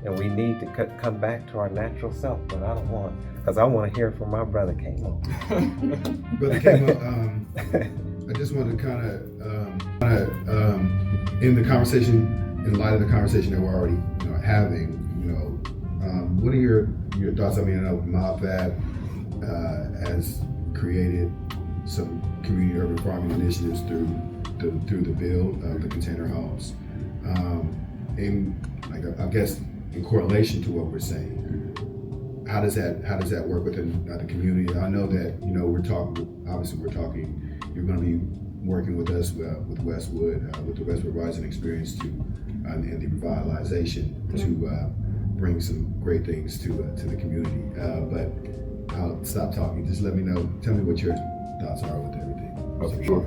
Speaker 4: And we need to come back to our natural self, but I don't want, because I want to hear from my brother Kamo.
Speaker 3: Brother Kamo, I just wanted to kind of in the conversation, in light of the conversation that we're already having, what are your thoughts? I mean, I know MobFab has created some community urban farming initiatives through the build of the container homes, and I guess in correlation to what we're saying, how does that work within the community? I know that we're talking. You're going to be working with us with Westwood, with the Westwood Rising Experience and the revitalization to bring some great things to the community. But I'll stop talking. Just let me know. Tell me what your thoughts are with everything.
Speaker 6: Oh, for sure.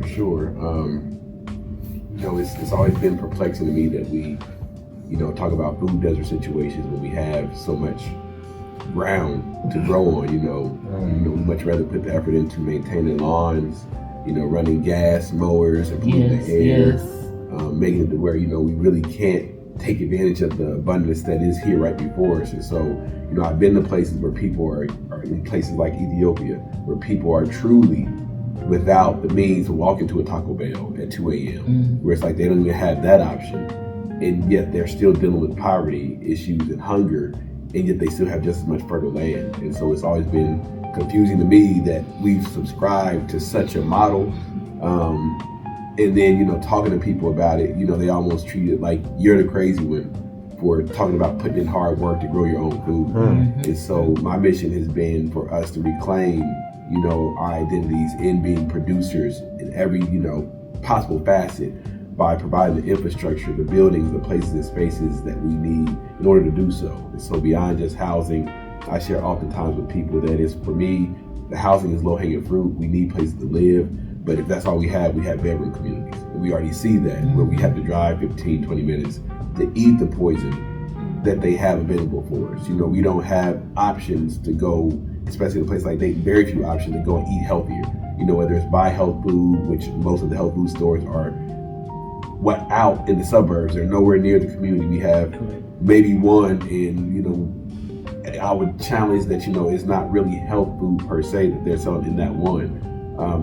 Speaker 6: It's always been perplexing to me that we, talk about food desert situations when we have so much ground to grow on. We much rather put the effort into maintaining lawns, running gas mowers and polluting the air, making it to where we really can't take advantage of the abundance that is here right before us. And so, I've been to places where people are in places like Ethiopia, where people are truly without the means to walk into a Taco Bell at 2 a.m., where it's like they don't even have that option, and yet they're still dealing with poverty issues and hunger, and yet they still have just as much fertile land. And so it's always been confusing to me that we've subscribed to such a model, and then talking to people about it, they almost treat it like you're the crazy one for talking about putting in hard work to grow your own food. And so my mission has been for us to reclaim our identities in being producers in every possible facet, by providing the infrastructure, the buildings, the places and spaces that we need in order to do so. And so beyond just housing, I share oftentimes with people that is, for me, the housing is low-hanging fruit. We need places to live, but if that's all we have bedroom communities. And we already see that, where we have to drive 15, 20 minutes to eat the poison that they have available for us. We don't have options to go, especially in a place like Dayton, very few options to go and eat healthier. Whether it's buy health food, which most of the health food stores are out in the suburbs. They're nowhere near the community. We have maybe one, and I would challenge that it's not really health food per se that they're selling in that one.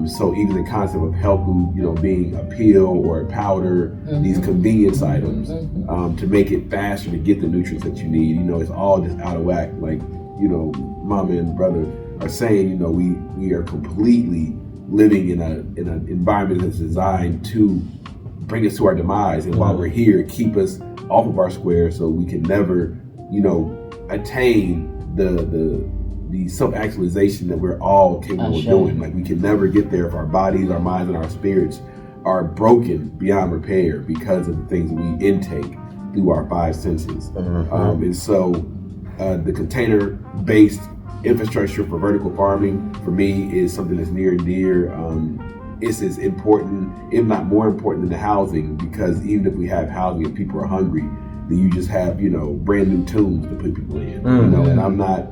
Speaker 6: So even the concept of health food, being a pill or a powder, these convenience items, to make it faster to get the nutrients that you need, it's all just out of whack. Like, mama and brother are saying, we are completely living in an environment that's designed to bring us to our demise, and while we're here, keep us off of our square so we can never, attain the self-actualization that we're all capable of doing. Like, we can never get there if our bodies, our minds, and our spirits are broken beyond repair because of the things that we intake through our five senses. And so the container-based infrastructure for vertical farming, for me, is something that's near and dear. It's as important, if not more important, than the housing, because even if we have housing and people are hungry, then you just have, brand new tombs to put people in. And I'm not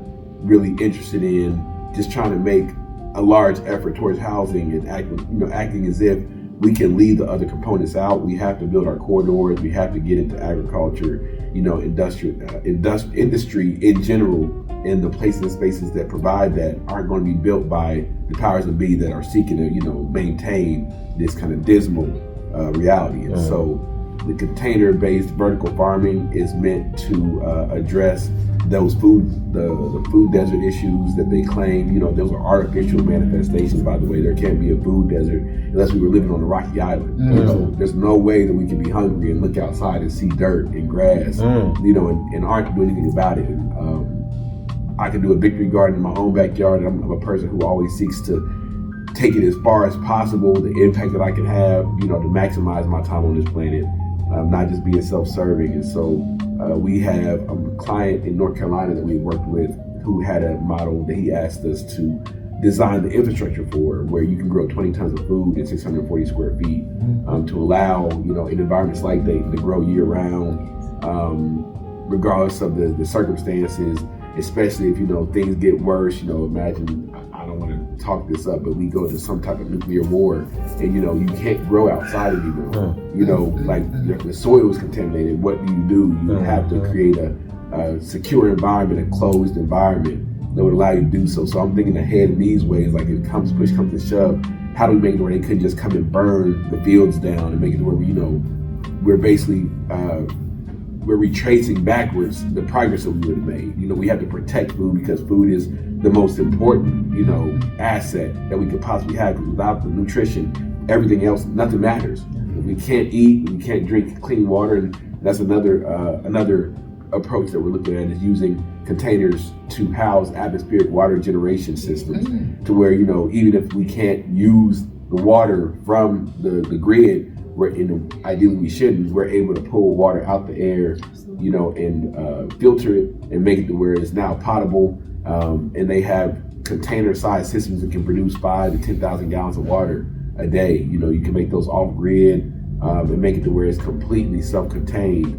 Speaker 6: really interested in just trying to make a large effort towards housing and acting as if we can leave the other components out. We have to build our corridors. We have to get into agriculture, industry in general, and the places and spaces that provide that aren't going to be built by the powers that be that are seeking to, maintain this kind of dismal reality. And so the container-based vertical farming is meant to address those the food desert issues that they claim. Those are artificial manifestations, by the way. There can't be a food desert unless we were living on a rocky island. So there's no way that we can be hungry and look outside and see dirt and grass, and aren't doing anything about it. I can do a victory garden in my own backyard, and I'm a person who always seeks to take it as far as possible, the impact that I can have, to maximize my time on this planet, not just being self-serving. And so we have a client in North Carolina that we worked with who had a model that he asked us to design the infrastructure for, where you can grow 20 tons of food in 640 square feet, to allow, you know, in environments like Dayton to grow year round, regardless of the circumstances, especially if, you know, things get worse. You know, imagine, I don't want to talk this up, but we go to some type of nuclear war and, you know, you can't grow outside anymore. You know, like the soil is contaminated. What do? You have to create a secure environment, a closed environment that would allow you to do so. So I'm thinking ahead in these ways, like if push comes to shove, how do we make it where they couldn't just come and burn the fields down and make it where we, you know, we're basically, we're retracing backwards the progress that we would have made. You know, we have to protect food because food is the most important, you know, asset that we could possibly have, because without the nutrition, everything else, nothing matters. If we can't eat, we can't drink clean water, and that's another approach that we're looking at, is using containers to house atmospheric water generation systems, to where, you know, even if we can't use the water from the grid, ideally we shouldn't, we're able to pull water out the air, you know, and filter it and make it to where it's now potable. And they have container-sized systems that can produce 5,000 to 10,000 gallons of water a day. You know, you can make those off-grid and make it to where it's completely self-contained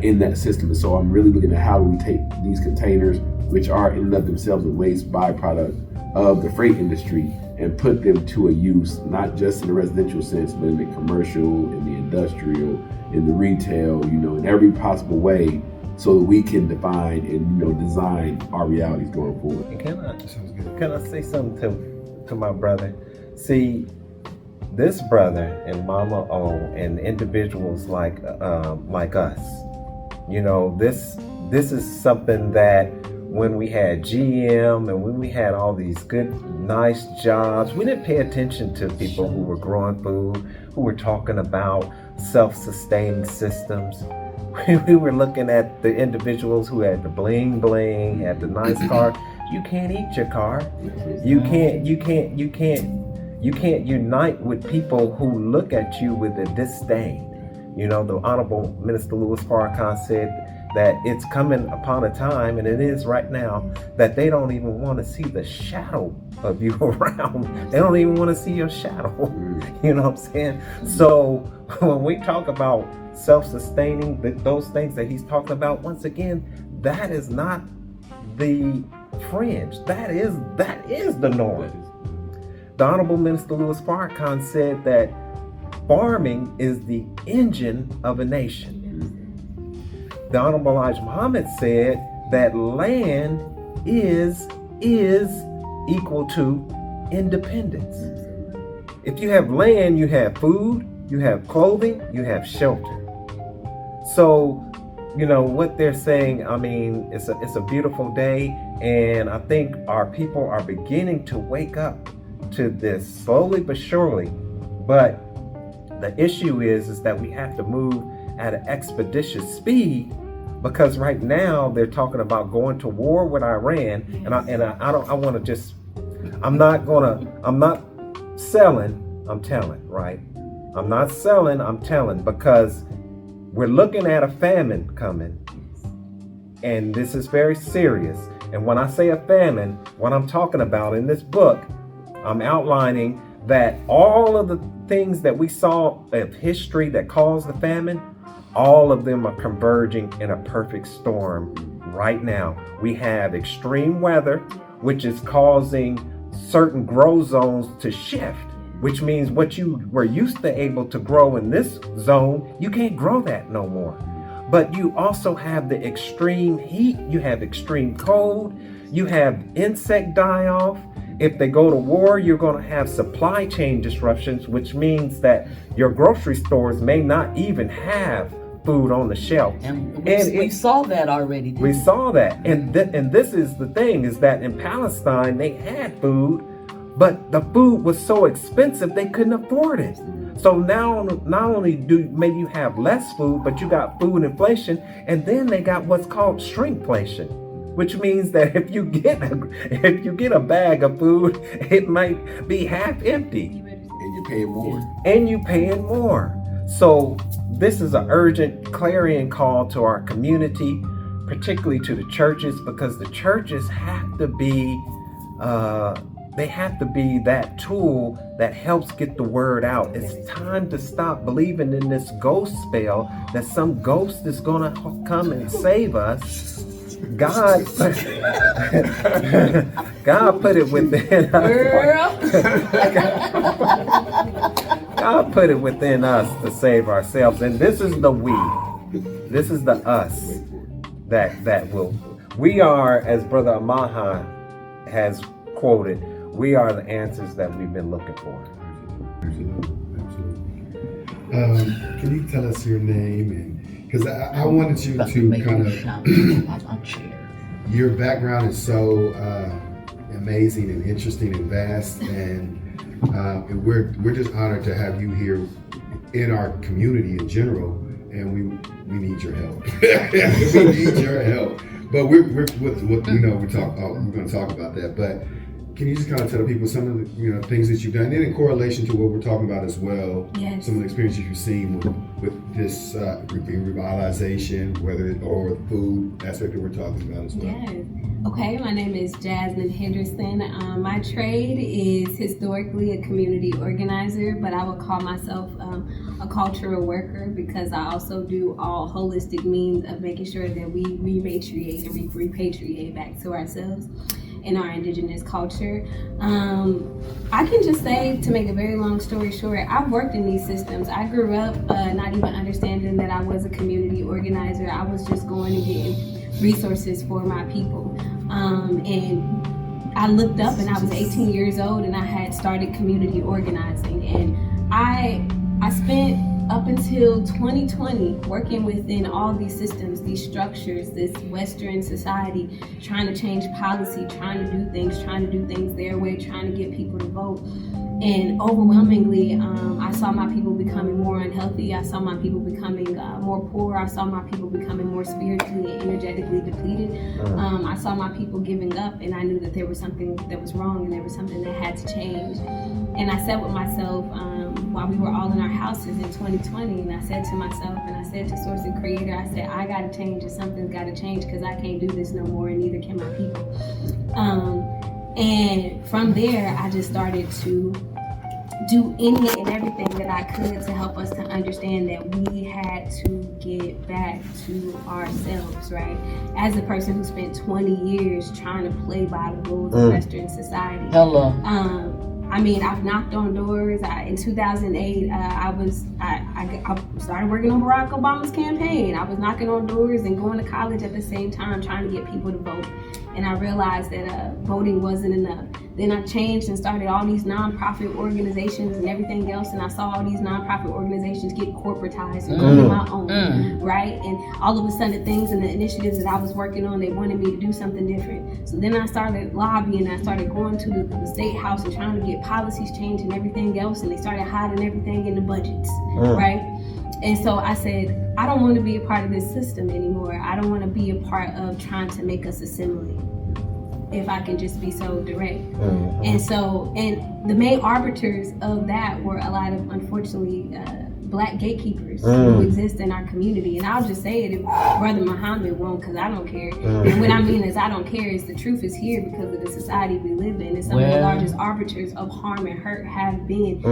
Speaker 6: in that system. And so I'm really looking at how do we take these containers, which are in and of themselves a waste byproduct of the freight industry, and put them to a use, not just in the residential sense, but in the commercial, in the industrial, in the retail, you know, in every possible way, so that we can define and, you know, design our realities going forward.
Speaker 4: Can I say something to my brother? See, this brother and Mama O and individuals like us, you know, this is something that when we had GM and when we had all these good, nice jobs, we didn't pay attention to people who were growing food, who were talking about self-sustaining systems. We were looking at the individuals who had the bling bling, had the nice car. You can't eat your car. You can't unite with people who look at you with a disdain. You know, the Honorable Minister Louis Farrakhan said that it's coming upon a time, and it is right now, that they don't even want to see the shadow of you around. They don't even want to see your shadow. You know what I'm saying? So when we talk about self-sustaining, those things that he's talking about, once again, that is not the fringe. That is the norm. The Honorable Minister Louis Farrakhan said that farming is the engine of a nation. The Honorable Elijah Muhammad said that land is equal to independence. If you have land, you have food, you have clothing, you have shelter. So, you know, what they're saying, I mean, it's a beautiful day, and I think our people are beginning to wake up to this slowly but surely. But the issue is that we have to move at an expeditious speed, because right now they're talking about going to war with Iran, and I'm not selling, I'm telling, right? I'm not selling, I'm telling, because we're looking at a famine coming, and this is very serious. And when I say a famine, what I'm talking about in this book, I'm outlining that all of the things that we saw of history that caused the famine, all of them are converging in a perfect storm right now. We have extreme weather, which is causing certain grow zones to shift, which means what you were used to able to grow in this zone, you can't grow that no more. But you also have the extreme heat, you have extreme cold, you have insect die-off. If they go to war, you're going to have supply chain disruptions, which means that your grocery stores may not even have food on the shelf.
Speaker 5: And we saw that already.
Speaker 4: We saw that. And this is the thing, is that in Palestine, they had food, but the food was so expensive, they couldn't afford it. So now, not only do maybe you have less food, but you got food inflation, and then they got what's called shrinkflation, which means that if you get a bag of food, it might be half empty.
Speaker 6: And you're paying more.
Speaker 4: And you're paying more. So this is an urgent clarion call to our community, particularly to the churches, because the churches have to be they have to be that tool that helps get the word out. It's time to stop believing in this ghost spell that some ghost is gonna come and save us. God put it within us. God put it within us to save ourselves. And this is the we. This is the us that will. We are, as Brother Amaha has quoted, we are the answers that we've been looking for.
Speaker 3: Absolutely. Can you tell us your name? And because I wanted you to kind of, your background is so amazing and interesting and vast, and we're just honored to have you here in our community in general, and we need your help. We need your help. But we're going to talk about that. But can you just kind of tell people some of the things that you've done, and in correlation to what we're talking about as well?
Speaker 7: Yes. Some
Speaker 3: of the experiences you've seen with this revitalization, or the food aspect that we're talking about as well.
Speaker 7: Yes. Okay, my name is Jasmine Henderson. My trade is historically a community organizer, but I would call myself a cultural worker, because I also do all holistic means of making sure that we rematriate and repatriate back to ourselves in our indigenous culture. I can just say, to make a very long story short, I've worked in these systems. I grew up not even understanding that I was a community organizer. I was just going and getting resources for my people. And I looked up and I was 18 years old and I had started community organizing. And I spent up until 2020 working within all these systems, these structures, this Western society, trying to change policy, trying to do things their way, trying to get people to vote. And overwhelmingly, I saw my people becoming more unhealthy. I saw my people becoming more poor. I saw my people becoming more spiritually and energetically depleted. I saw my people giving up, and I knew that there was something that was wrong and there was something that had to change. And I sat with myself while we were all in our houses in 2020, and I said to myself, and I said to Source and Creator, I said, I gotta change, and something's gotta change, because I can't do this no more, and neither can my people. And from there, I just started to do any and everything that I could to help us to understand that we had to get back to ourselves, right? As a person who spent 20 years trying to play by the rules of Western society.
Speaker 5: Hello.
Speaker 7: I mean, I've knocked on doors. In 2008, I started working on Barack Obama's campaign. I was knocking on doors and going to college at the same time, trying to get people to vote. And I realized that voting wasn't enough. Then I changed and started all these nonprofit organizations and everything else, and I saw all these nonprofit organizations get corporatized and go to my own, right? And all of a sudden, the things and the initiatives that I was working on, they wanted me to do something different. So then I started lobbying, I started going to the state house and trying to get policies changed and everything else, and they started hiding everything in the budgets, right? And so I said, I don't want to be a part of this system anymore. I don't want to be a part of trying to make us assimilate, if I can just be so direct. And so, and the main arbiters of that were a lot of, unfortunately, Black gatekeepers who exist in our community. And I'll just say it if Brother Muhammad won't, because I don't care. And what I mean is I don't care is the truth is here because of the society we live in. And some of the largest arbiters of harm and hurt have been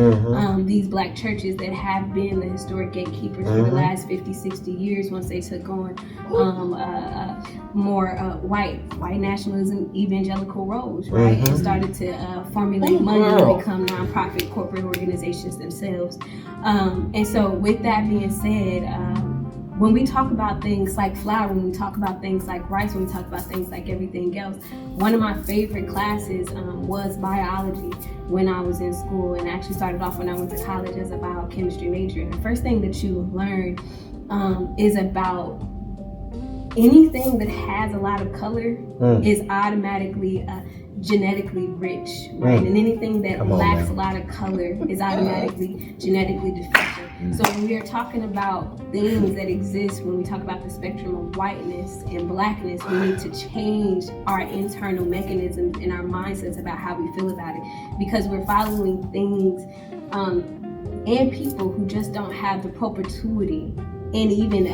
Speaker 7: these Black churches that have been the historic gatekeepers for the last 50, 60 years once they took on more white nationalism, evangelical roles, right? And started to formulate money and become nonprofit corporate organizations themselves. And so with that being said, when we talk about things like flour, when we talk about things like rice, when we talk about things like everything else, one of my favorite classes was biology when I was in school, and I actually started off when I went to college as a biochemistry major. And the first thing that you learn is about anything that has a lot of color is automatically genetically rich, right? And anything that lacks a lot of color is automatically genetically defective. So when we are talking about things that exist, when we talk about the spectrum of whiteness and Blackness, we need to change our internal mechanisms and our mindsets about how we feel about it, because we're following things and people who just don't have the perpetuity and even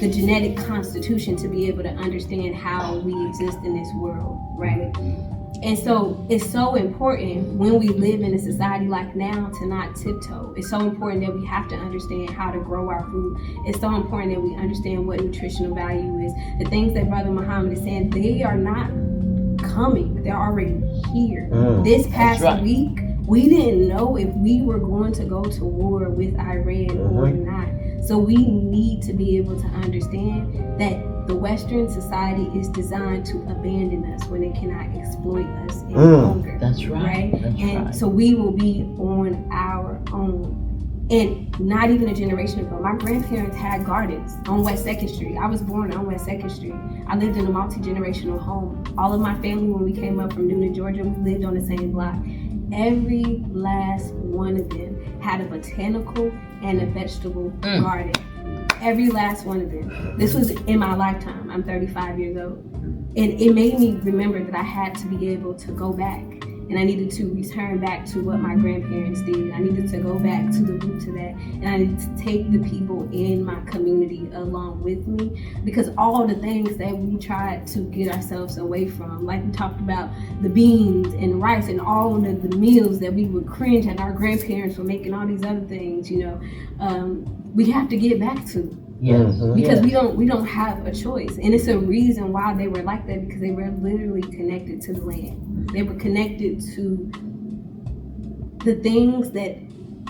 Speaker 7: the genetic constitution to be able to understand how we exist in this world, right? And so it's so important when we live in a society like now to not tiptoe. It's so important that we have to understand how to grow our food. It's so important that we understand what nutritional value is. The things that Brother Muhammad is saying, they are not coming. They're already here. This past week, we didn't know if we were going to go to war with Iran or not. So we need to be able to understand that the Western society is designed to abandon us when it cannot exploit us any longer.
Speaker 5: That's right.
Speaker 7: And so we will be on our own. And not even a generation ago, my grandparents had gardens on West 2nd Street. I was born on West 2nd Street. I lived in a multi-generational home. All of my family, when we came up from Newnan, Georgia, we lived on the same block. Every last one of them had a botanical and a vegetable garden. Every last one of them. This was in my lifetime. I'm 35 years old. And it made me remember that I had to be able to go back. And I needed to return back to what my grandparents did. I needed to go back to the roots of that. And I needed to take the people in my community along with me. Because all the things that we tried to get ourselves away from, like we talked about the beans and rice and all of the meals that we would cringe at our grandparents for making all these other things, we have to get back to. Because we don't have a choice. And it's a reason why they were like that, because they were literally connected to the land. They were connected to the things that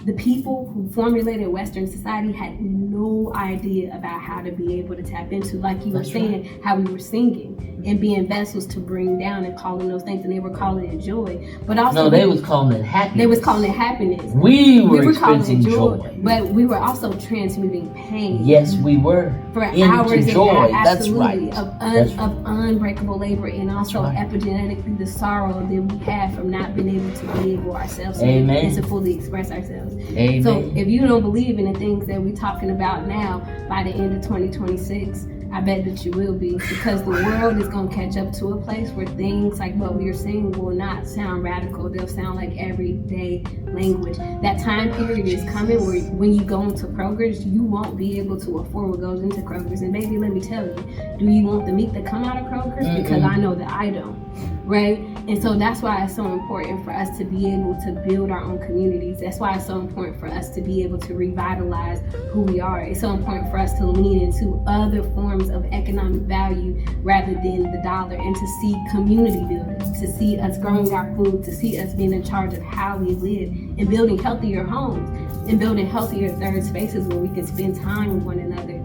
Speaker 7: the people who formulated Western society had no idea about how to be able to tap into. Like you were saying, how we were singing and being vessels to bring down and calling those things, and they were calling it joy. But also,
Speaker 5: they was calling it happiness.
Speaker 7: They was calling it happiness.
Speaker 5: We were experiencing
Speaker 7: joy, but we were also transmuting pain.
Speaker 5: Yes, we were.
Speaker 7: For hours
Speaker 5: joy.
Speaker 7: And absolutely,
Speaker 5: That's right.
Speaker 7: of unbreakable labor, and also epigenetically the sorrow that we have from not being able to be able ourselves and to fully express ourselves.
Speaker 5: Amen.
Speaker 7: So if you don't believe in the things that we're talking about now, by the end of 2026, I bet that you will be, because the world is going to catch up to a place where things like what we are saying will not sound radical. They'll sound like everyday language. That time period is coming where when you go into Kroger's, you won't be able to afford what goes into Kroger's. And baby, let me tell you, do you want the meat that come out of Kroger's? Because I know that I don't. Right? And so that's why it's so important for us to be able to build our own communities. That's why it's so important for us to be able to revitalize who we are. It's so important for us to lean into other forms of economic value rather than the dollar, and to see community building, to see us growing our food, to see us being in charge of how we live, and building healthier homes and building healthier third spaces where we can spend time with one another.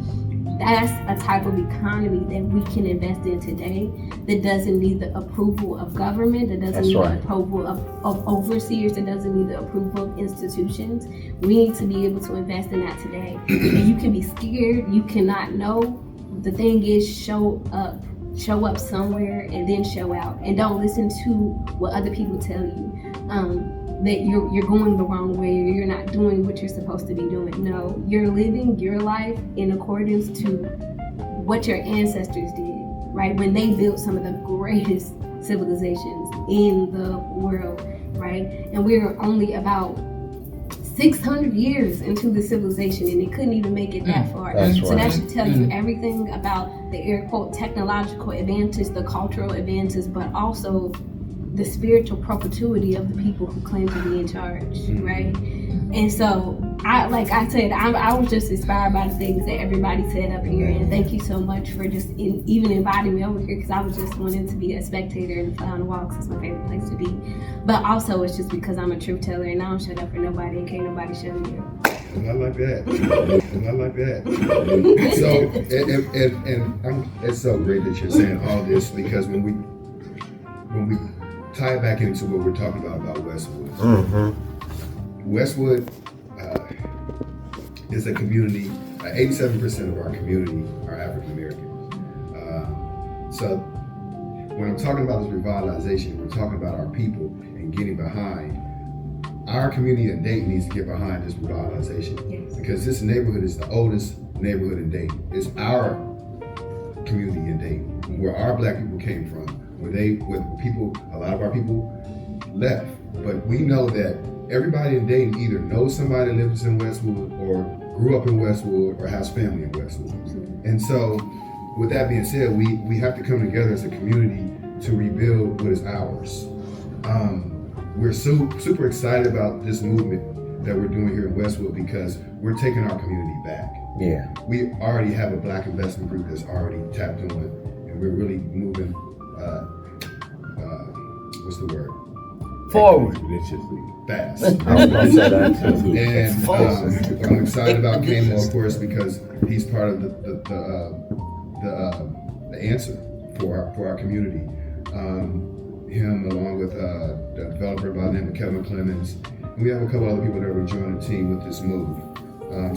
Speaker 7: That's a type of economy that we can invest in today that doesn't need the approval of government, that doesn't need the approval of overseers, that doesn't need the approval of institutions. We need to be able to invest in that today. And you can be scared, you cannot know. The thing is, show up somewhere and then show out. And don't listen to what other people tell you. That you're going the wrong way, or you're not doing what you're supposed to be doing. No, you're living your life in accordance to what your ancestors did, right? When they built some of the greatest civilizations in the world, right? And we're only about 600 years into the civilization, and it couldn't even make it that far. So that should tell you everything about the air quote technological advances, the cultural advances, but also the spiritual perpetuity of the people who claim to be in charge, right? And so, I was just inspired by the things that everybody said up here, and thank you so much for just even inviting me over here, because I was just wanting to be a spectator and fly on the wall, because it's my favorite place to be. But also, it's just because I'm a truth teller, and I don't shut up for nobody, and can't nobody shut me up.
Speaker 3: I like that. I like that. So, it's so great that you're saying all this, because when we tie it back into what we're talking about Westwood. Westwood is a community. 87% of our community are African Americans. So when I'm talking about this revitalization, we're talking about our people and getting behind. Our community in Dayton needs to get behind this revitalization, because this neighborhood is the oldest neighborhood in Dayton. It's our community in Dayton, where our Black people came from. A lot of our people left, but we know that everybody in Dayton either knows somebody that lives in Westwood, or grew up in Westwood, or has family in Westwood. And so, with that being said, we have to come together as a community to rebuild what is ours. We're super excited about this movement that we're doing here in Westwood because we're taking our community back.
Speaker 4: Yeah.
Speaker 3: We already have a Black investment group that's already tapped on it, and we're really moving, what's the word?
Speaker 5: Forward.
Speaker 3: Fast.
Speaker 4: I was going to say that too.
Speaker 3: And I'm excited about Camo, of course, because he's part of the answer for our community. Him along with the developer by the name of Kevin Clemens. And we have a couple other people that will join the team with this move.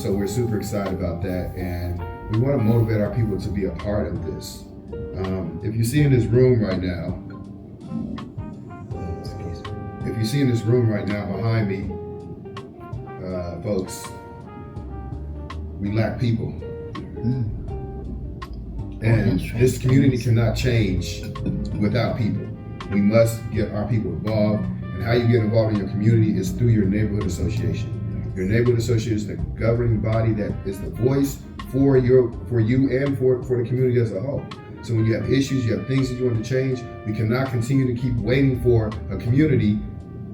Speaker 3: So we're super excited about that, and we want to motivate our people to be a part of this. If you see in this room right now, behind me, folks, we lack people. And this community cannot change without people. We must get our people involved. And how you get involved in your community is through your neighborhood association. Your neighborhood association is the governing body that is the voice for you and for the community as a whole. So when you have issues, you have things that you want to change, we cannot continue to keep waiting for a community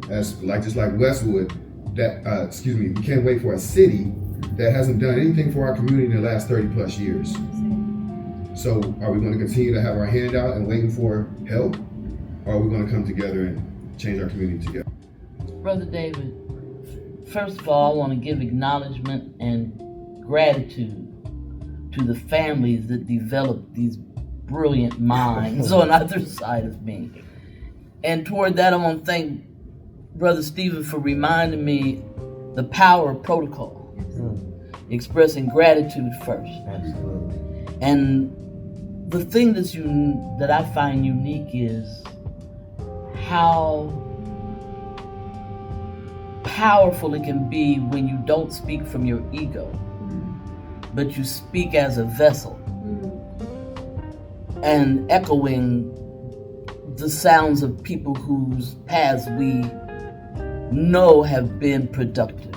Speaker 3: just like Westwood, we can't wait for a city that hasn't done anything for our community in the last 30 plus years. So are we going to continue to have our hand out and waiting for help? Or are we going to come together and change our community together?
Speaker 5: Brother David, first of all, I want to give acknowledgement and gratitude to the families that developed these brilliant minds on either side of me. And toward that, I want to thank Brother Stephen for reminding me the power of protocol, expressing gratitude first.
Speaker 4: Absolutely.
Speaker 5: And the thing that I find unique is how powerful it can be when you don't speak from your ego, but you speak as a vessel and echoing the sounds of people whose paths we know have been productive.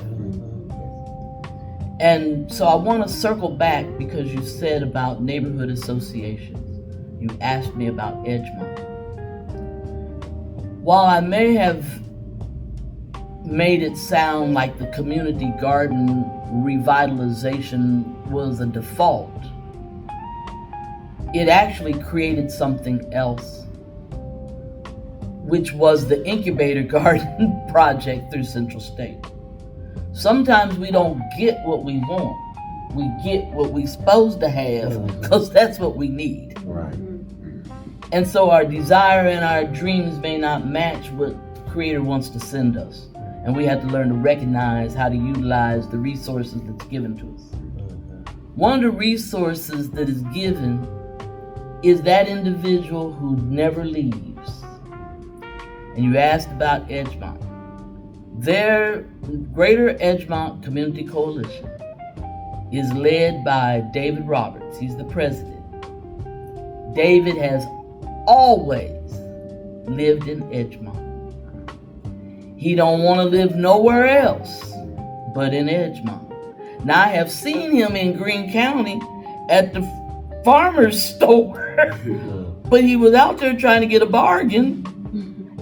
Speaker 5: And so I want to circle back because you said about neighborhood associations. You asked me about Edgemont. While I may have made it sound like the community garden revitalization was a default, it actually created something else, which was the incubator garden project through Central State. Sometimes we don't get what we want. We get what we're supposed to have because that's what we need.
Speaker 4: Right.
Speaker 5: And so our desire and our dreams may not match what the Creator wants to send us. And we have to learn to recognize how to utilize the resources that's given to us. One of the resources that is given is that individual who never leaves. And you asked about Edgemont. Their Greater Edgemont Community Coalition is led by David Roberts. He's the president. David has always lived in Edgemont. He don't want to live nowhere else but in Edgemont. Now I have seen him in Greene County at the farmer's store, but he was out there trying to get a bargain,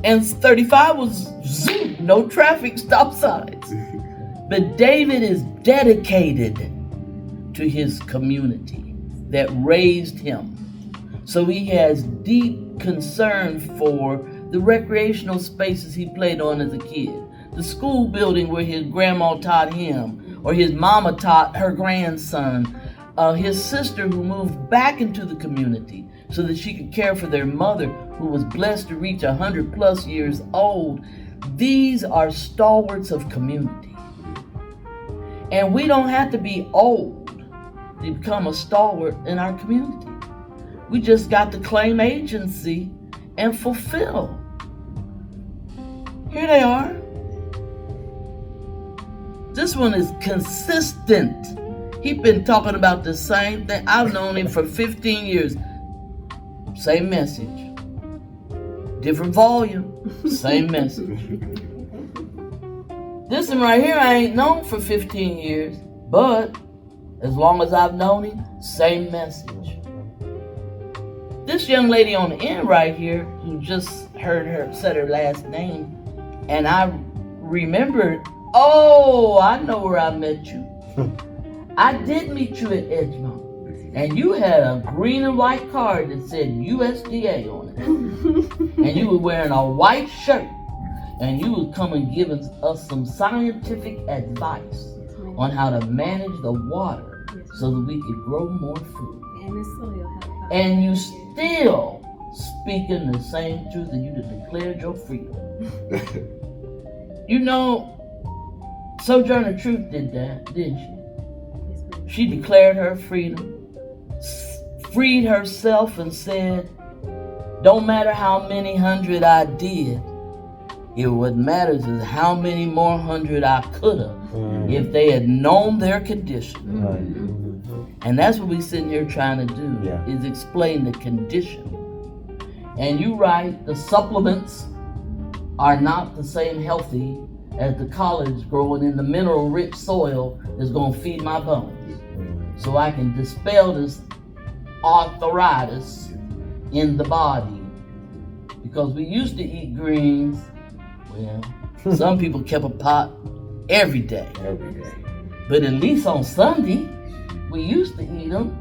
Speaker 5: and 35 was zoom, no traffic, stop signs. But David is dedicated to his community that raised him. So he has deep concern for the recreational spaces he played on as a kid, the school building where his grandma taught him, or his mama taught her grandson, his sister who moved back into the community so that she could care for their mother who was blessed to reach 100 plus years old. These are stalwarts of community. And we don't have to be old to become a stalwart in our community. We just got to claim agency and fulfill. Here they are. This one is consistent. He's been talking about the same thing. I've known him for 15 years. Same message. Different volume, same message. This one right here I ain't known for 15 years, but as long as I've known him, same message. This young lady on the end right here, who just heard her said her last name, and I remembered, oh, I know where I met you. I did meet you at Edgemont. And you had a green and white card that said USDA on it. And you were wearing a white shirt. And you was coming giving us some scientific advice on how to manage the water so that we could grow more food.
Speaker 7: And the soil health.
Speaker 5: And you still speaking the same truth that you declared your freedom. You know, Sojourner Truth did that, didn't she? She declared her freedom, freed herself, and said, don't matter how many hundred I did, what matters is how many more hundred I could have if they had known their condition. And that's what we sitting here trying to do, is explain the condition. And you right, the supplements are not the same healthy as the college growing in the mineral-rich soil that's going to feed my bones. So I can dispel this arthritis in the body. Because we used to eat greens. Well, some people kept a pot every day. But at least on Sunday, we used to eat them.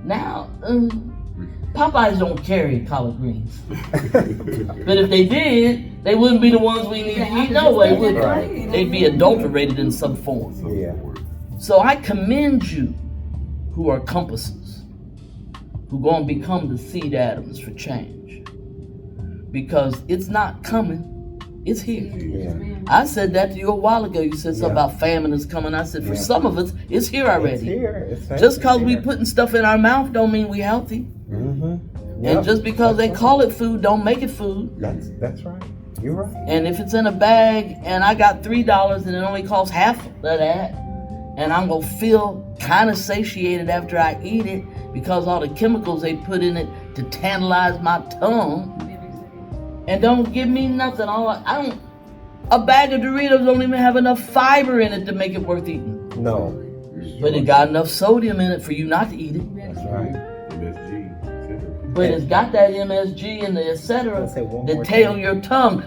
Speaker 5: Now, Popeyes don't carry collard greens. But if they did, they wouldn't be the ones we need to eat no way, would they? They'd be adulterated in some form. So I commend you who are compasses, who going to become the seed atoms for change. Because it's not coming, it's here. I said that to you a while ago. You said something about famine is coming. I said, for some of us, it's here already. Just because we putting stuff in our mouth don't mean we healthy. And just because they call it food don't make it food.
Speaker 4: That's right. You're right.
Speaker 5: And if it's in a bag and I got $3 and it only costs half of that, and I'm going to feel kind of satiated after I eat it because all the chemicals they put in it to tantalize my tongue, and don't give me nothing. A bag of Doritos don't even have enough fiber in it to make it worth eating.
Speaker 4: No.
Speaker 5: But it got enough sodium in it for you not to eat it.
Speaker 4: That's right.
Speaker 5: But it's got that MSG and the etc. that tell your tongue,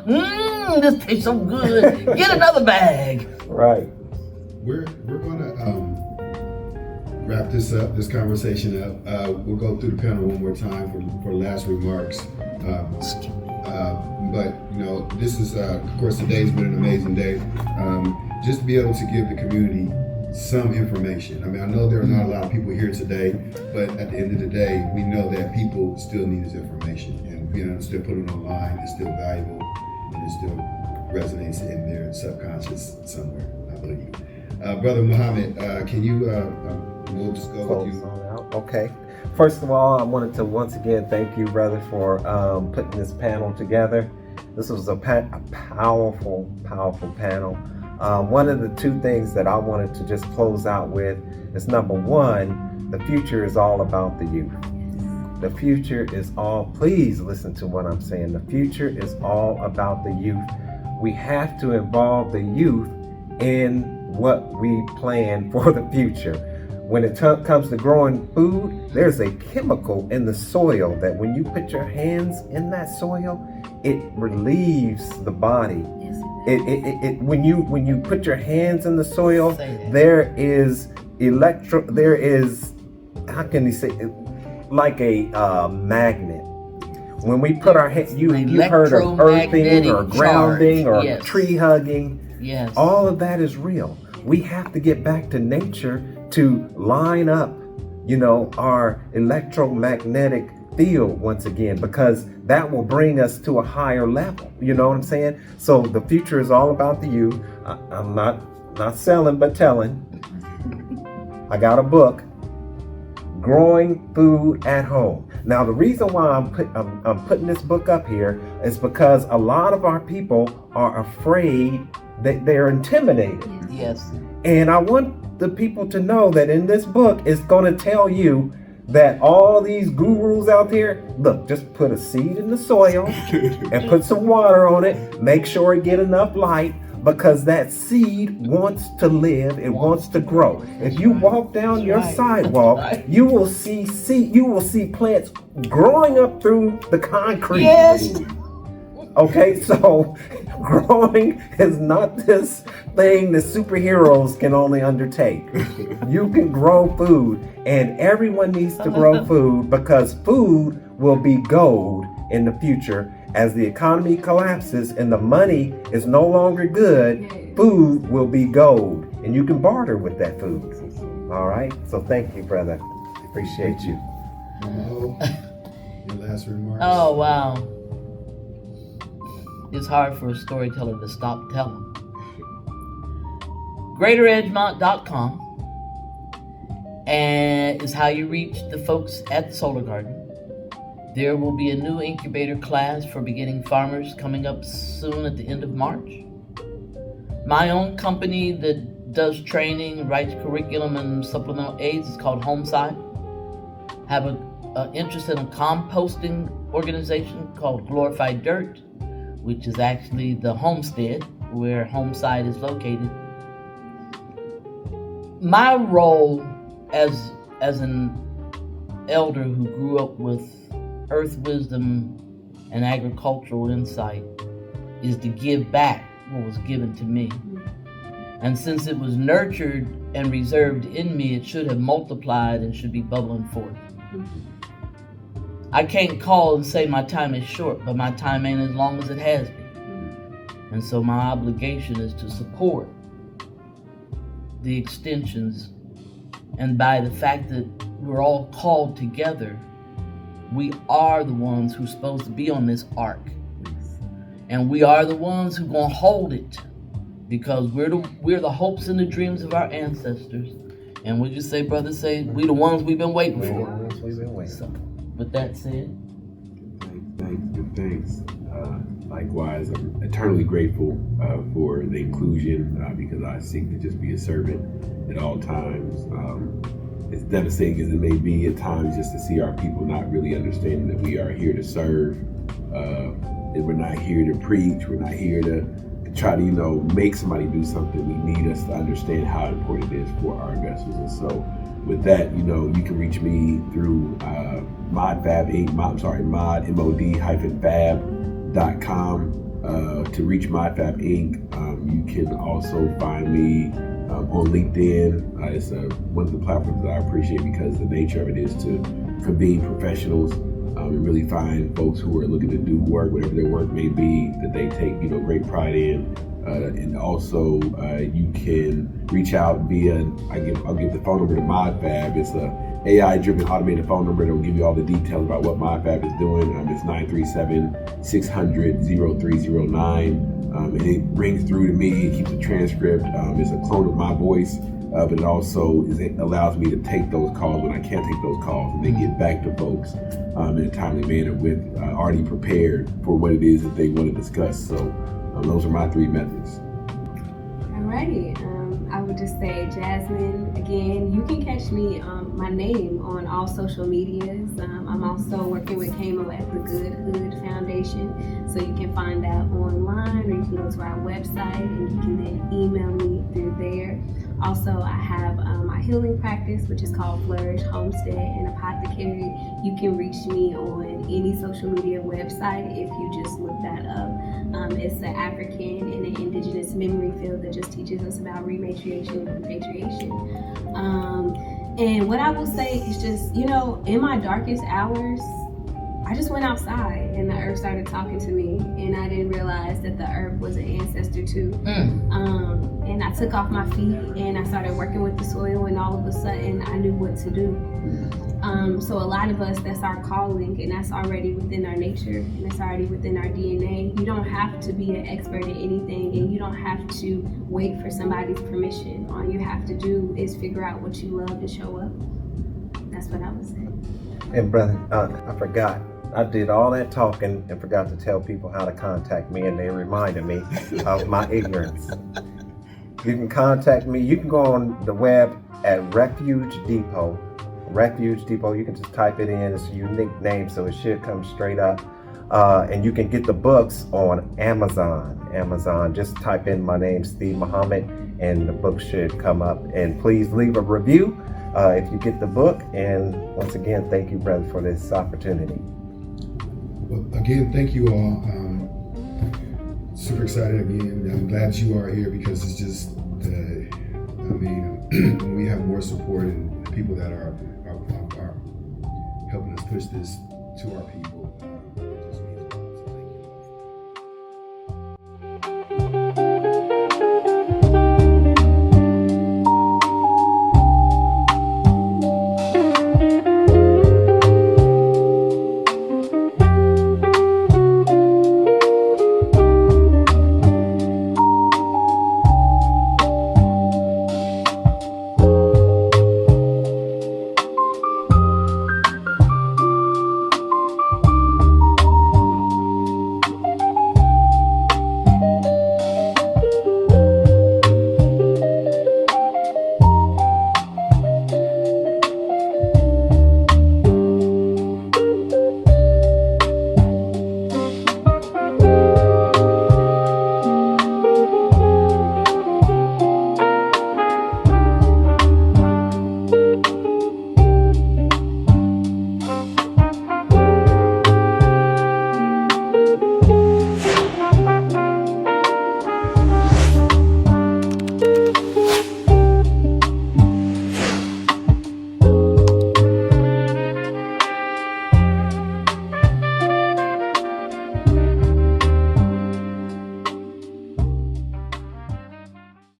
Speaker 5: this tastes so good. Get another bag.
Speaker 4: Right.
Speaker 3: We're gonna wrap this conversation up. We'll go through the panel one more time for last remarks. But you know, this is of course today's been an amazing day. Just to be able to give the community some information. I mean, I know there are not a lot of people here today, but at the end of the day, we know that people still need this information, and being able to still put it online is still valuable, and it still resonates in their subconscious somewhere, I believe. Brother Muhammad, can you, we'll just go with you.
Speaker 4: Okay. First of all, I wanted to once again thank you, brother, for putting this panel together. This was a powerful panel. One of the two things that I wanted to just close out with is, number one, the future is all about the youth. The future is all, please listen to what I'm saying. The future is all about the youth. We have to involve the youth in what we plan for the future. When it comes to growing food, there's a chemical in the soil that when you put your hands in that soil, it relieves the body. When you put your hands in the soil, there is how can you say it? Like a magnet. When we put our hands, you've heard of earthing or grounding or tree hugging.
Speaker 5: Yes.
Speaker 4: All of that is real. We have to get back to nature to line up, our electromagnetic field once again, because that will bring us to a higher level. You know what I'm saying? So the future is all about the youth. I'm not selling, but telling. I got a book, Growing Food at Home. Now, the reason why I'm putting this book up here is because a lot of our people are afraid that they're intimidated.
Speaker 5: Yes.
Speaker 4: And I want the people to know that in this book, it's going to tell you that all these gurus out there, look, just put a seed in the soil and put some water on it. Make sure it get enough light, because that seed wants to live. It wants to grow. If you walk down your sidewalk, you will see plants growing up through the concrete.
Speaker 5: Yes.
Speaker 4: Okay, so growing is not this thing that superheroes can only undertake. You can grow food, and everyone needs to grow food because food will be gold in the future as the economy collapses and the money is no longer good. Food will be gold, and you can barter with that food. All right, so thank you, brother. Appreciate you.
Speaker 3: Your last remarks.
Speaker 5: Oh, wow. It's hard for a storyteller to stop telling. GreaterEdgemont.com and is how you reach the folks at the Solar Garden. There will be a new incubator class for beginning farmers coming up soon at the end of March. My own company that does training, writes curriculum and supplemental aids is called Homeside. Have an interest in a composting organization called Glorified Dirt, which is actually the homestead where Homeside is located. My role as an elder who grew up with earth wisdom and agricultural insight is to give back what was given to me. And since it was nurtured and reserved in me, it should have multiplied and should be bubbling forth. I can't call and say my time is short, but my time ain't as long as it has been. And so my obligation is to support the extensions. And by the fact that we're all called together, we are the ones who's supposed to be on this ark. And we are the ones who gonna hold it, because we're the hopes and the dreams of our ancestors. And what you say, brother, say, we the ones we've been waiting for. So, with that said,
Speaker 6: Thanks. Likewise, I'm eternally grateful for the inclusion because I seek to just be a servant at all times. As devastating as it may be at times, just to see our people not really understanding that we are here to serve. And we're not here to preach. We're not here to try to, make somebody do something. We need us to understand how important it is for our investors. And so with that, you can reach me through ModFab Inc. mod-fab.com. To reach ModFab Inc., you can also find me on LinkedIn. It's one of the platforms that I appreciate because the nature of it is to convene professionals and really find folks who are looking to do work, whatever their work may be, that they take great pride in. And also, you can reach out via, I'll give the phone number to ModFab. It's a AI-driven automated phone number that will give you all the details about what ModFab is doing. It's 937-600-0309. And it rings through to me. It keeps a transcript. It's a clone of my voice, but it also allows me to take those calls when I can't take those calls, and then get back to folks in a timely manner with already prepared for what it is that they want to discuss. So those are my three methods.
Speaker 7: Alrighty, I would just say Jasmine, again, you can catch me, my name on all social medias. I'm also working with Camo at the Good Hood Foundation, so you can find that online, or you can go to our website and you can then email me through there. Also, I have my healing practice, which is called Flourish Homestead and Apothecary. You can reach me on any social media website if you just look that up. It's the African and the Indigenous memory field that just teaches us about rematriation and repatriation. And what I will say is just, in my darkest hours, I just went outside and the earth started talking to me, and I didn't realize that the earth was an ancestor too. And I took off my feet and I started working with the soil, and all of a sudden I knew what to do. So a lot of us, that's our calling, and that's already within our nature, and it's already within our DNA. You don't have to be an expert in anything, and you don't have to wait for somebody's permission. All you have to do is figure out what you love and show up. That's what I would say.
Speaker 4: And brother, I forgot. I did all that talking and forgot to tell people how to contact me, and they reminded me of my ignorance. You can contact me. You can go on the web at Refuge Depot. Refuge Depot, you can just type it in. It's a unique name, so it should come straight up. And you can get the books on Amazon. Just type in my name, Steve Muhammad, and the book should come up. And please leave a review if you get the book. And once again, thank you, brother, for this opportunity.
Speaker 3: Well, again, thank you all. Super excited again. I'm glad you are here because it's just, when we have more support and people that are helping us push this to our people,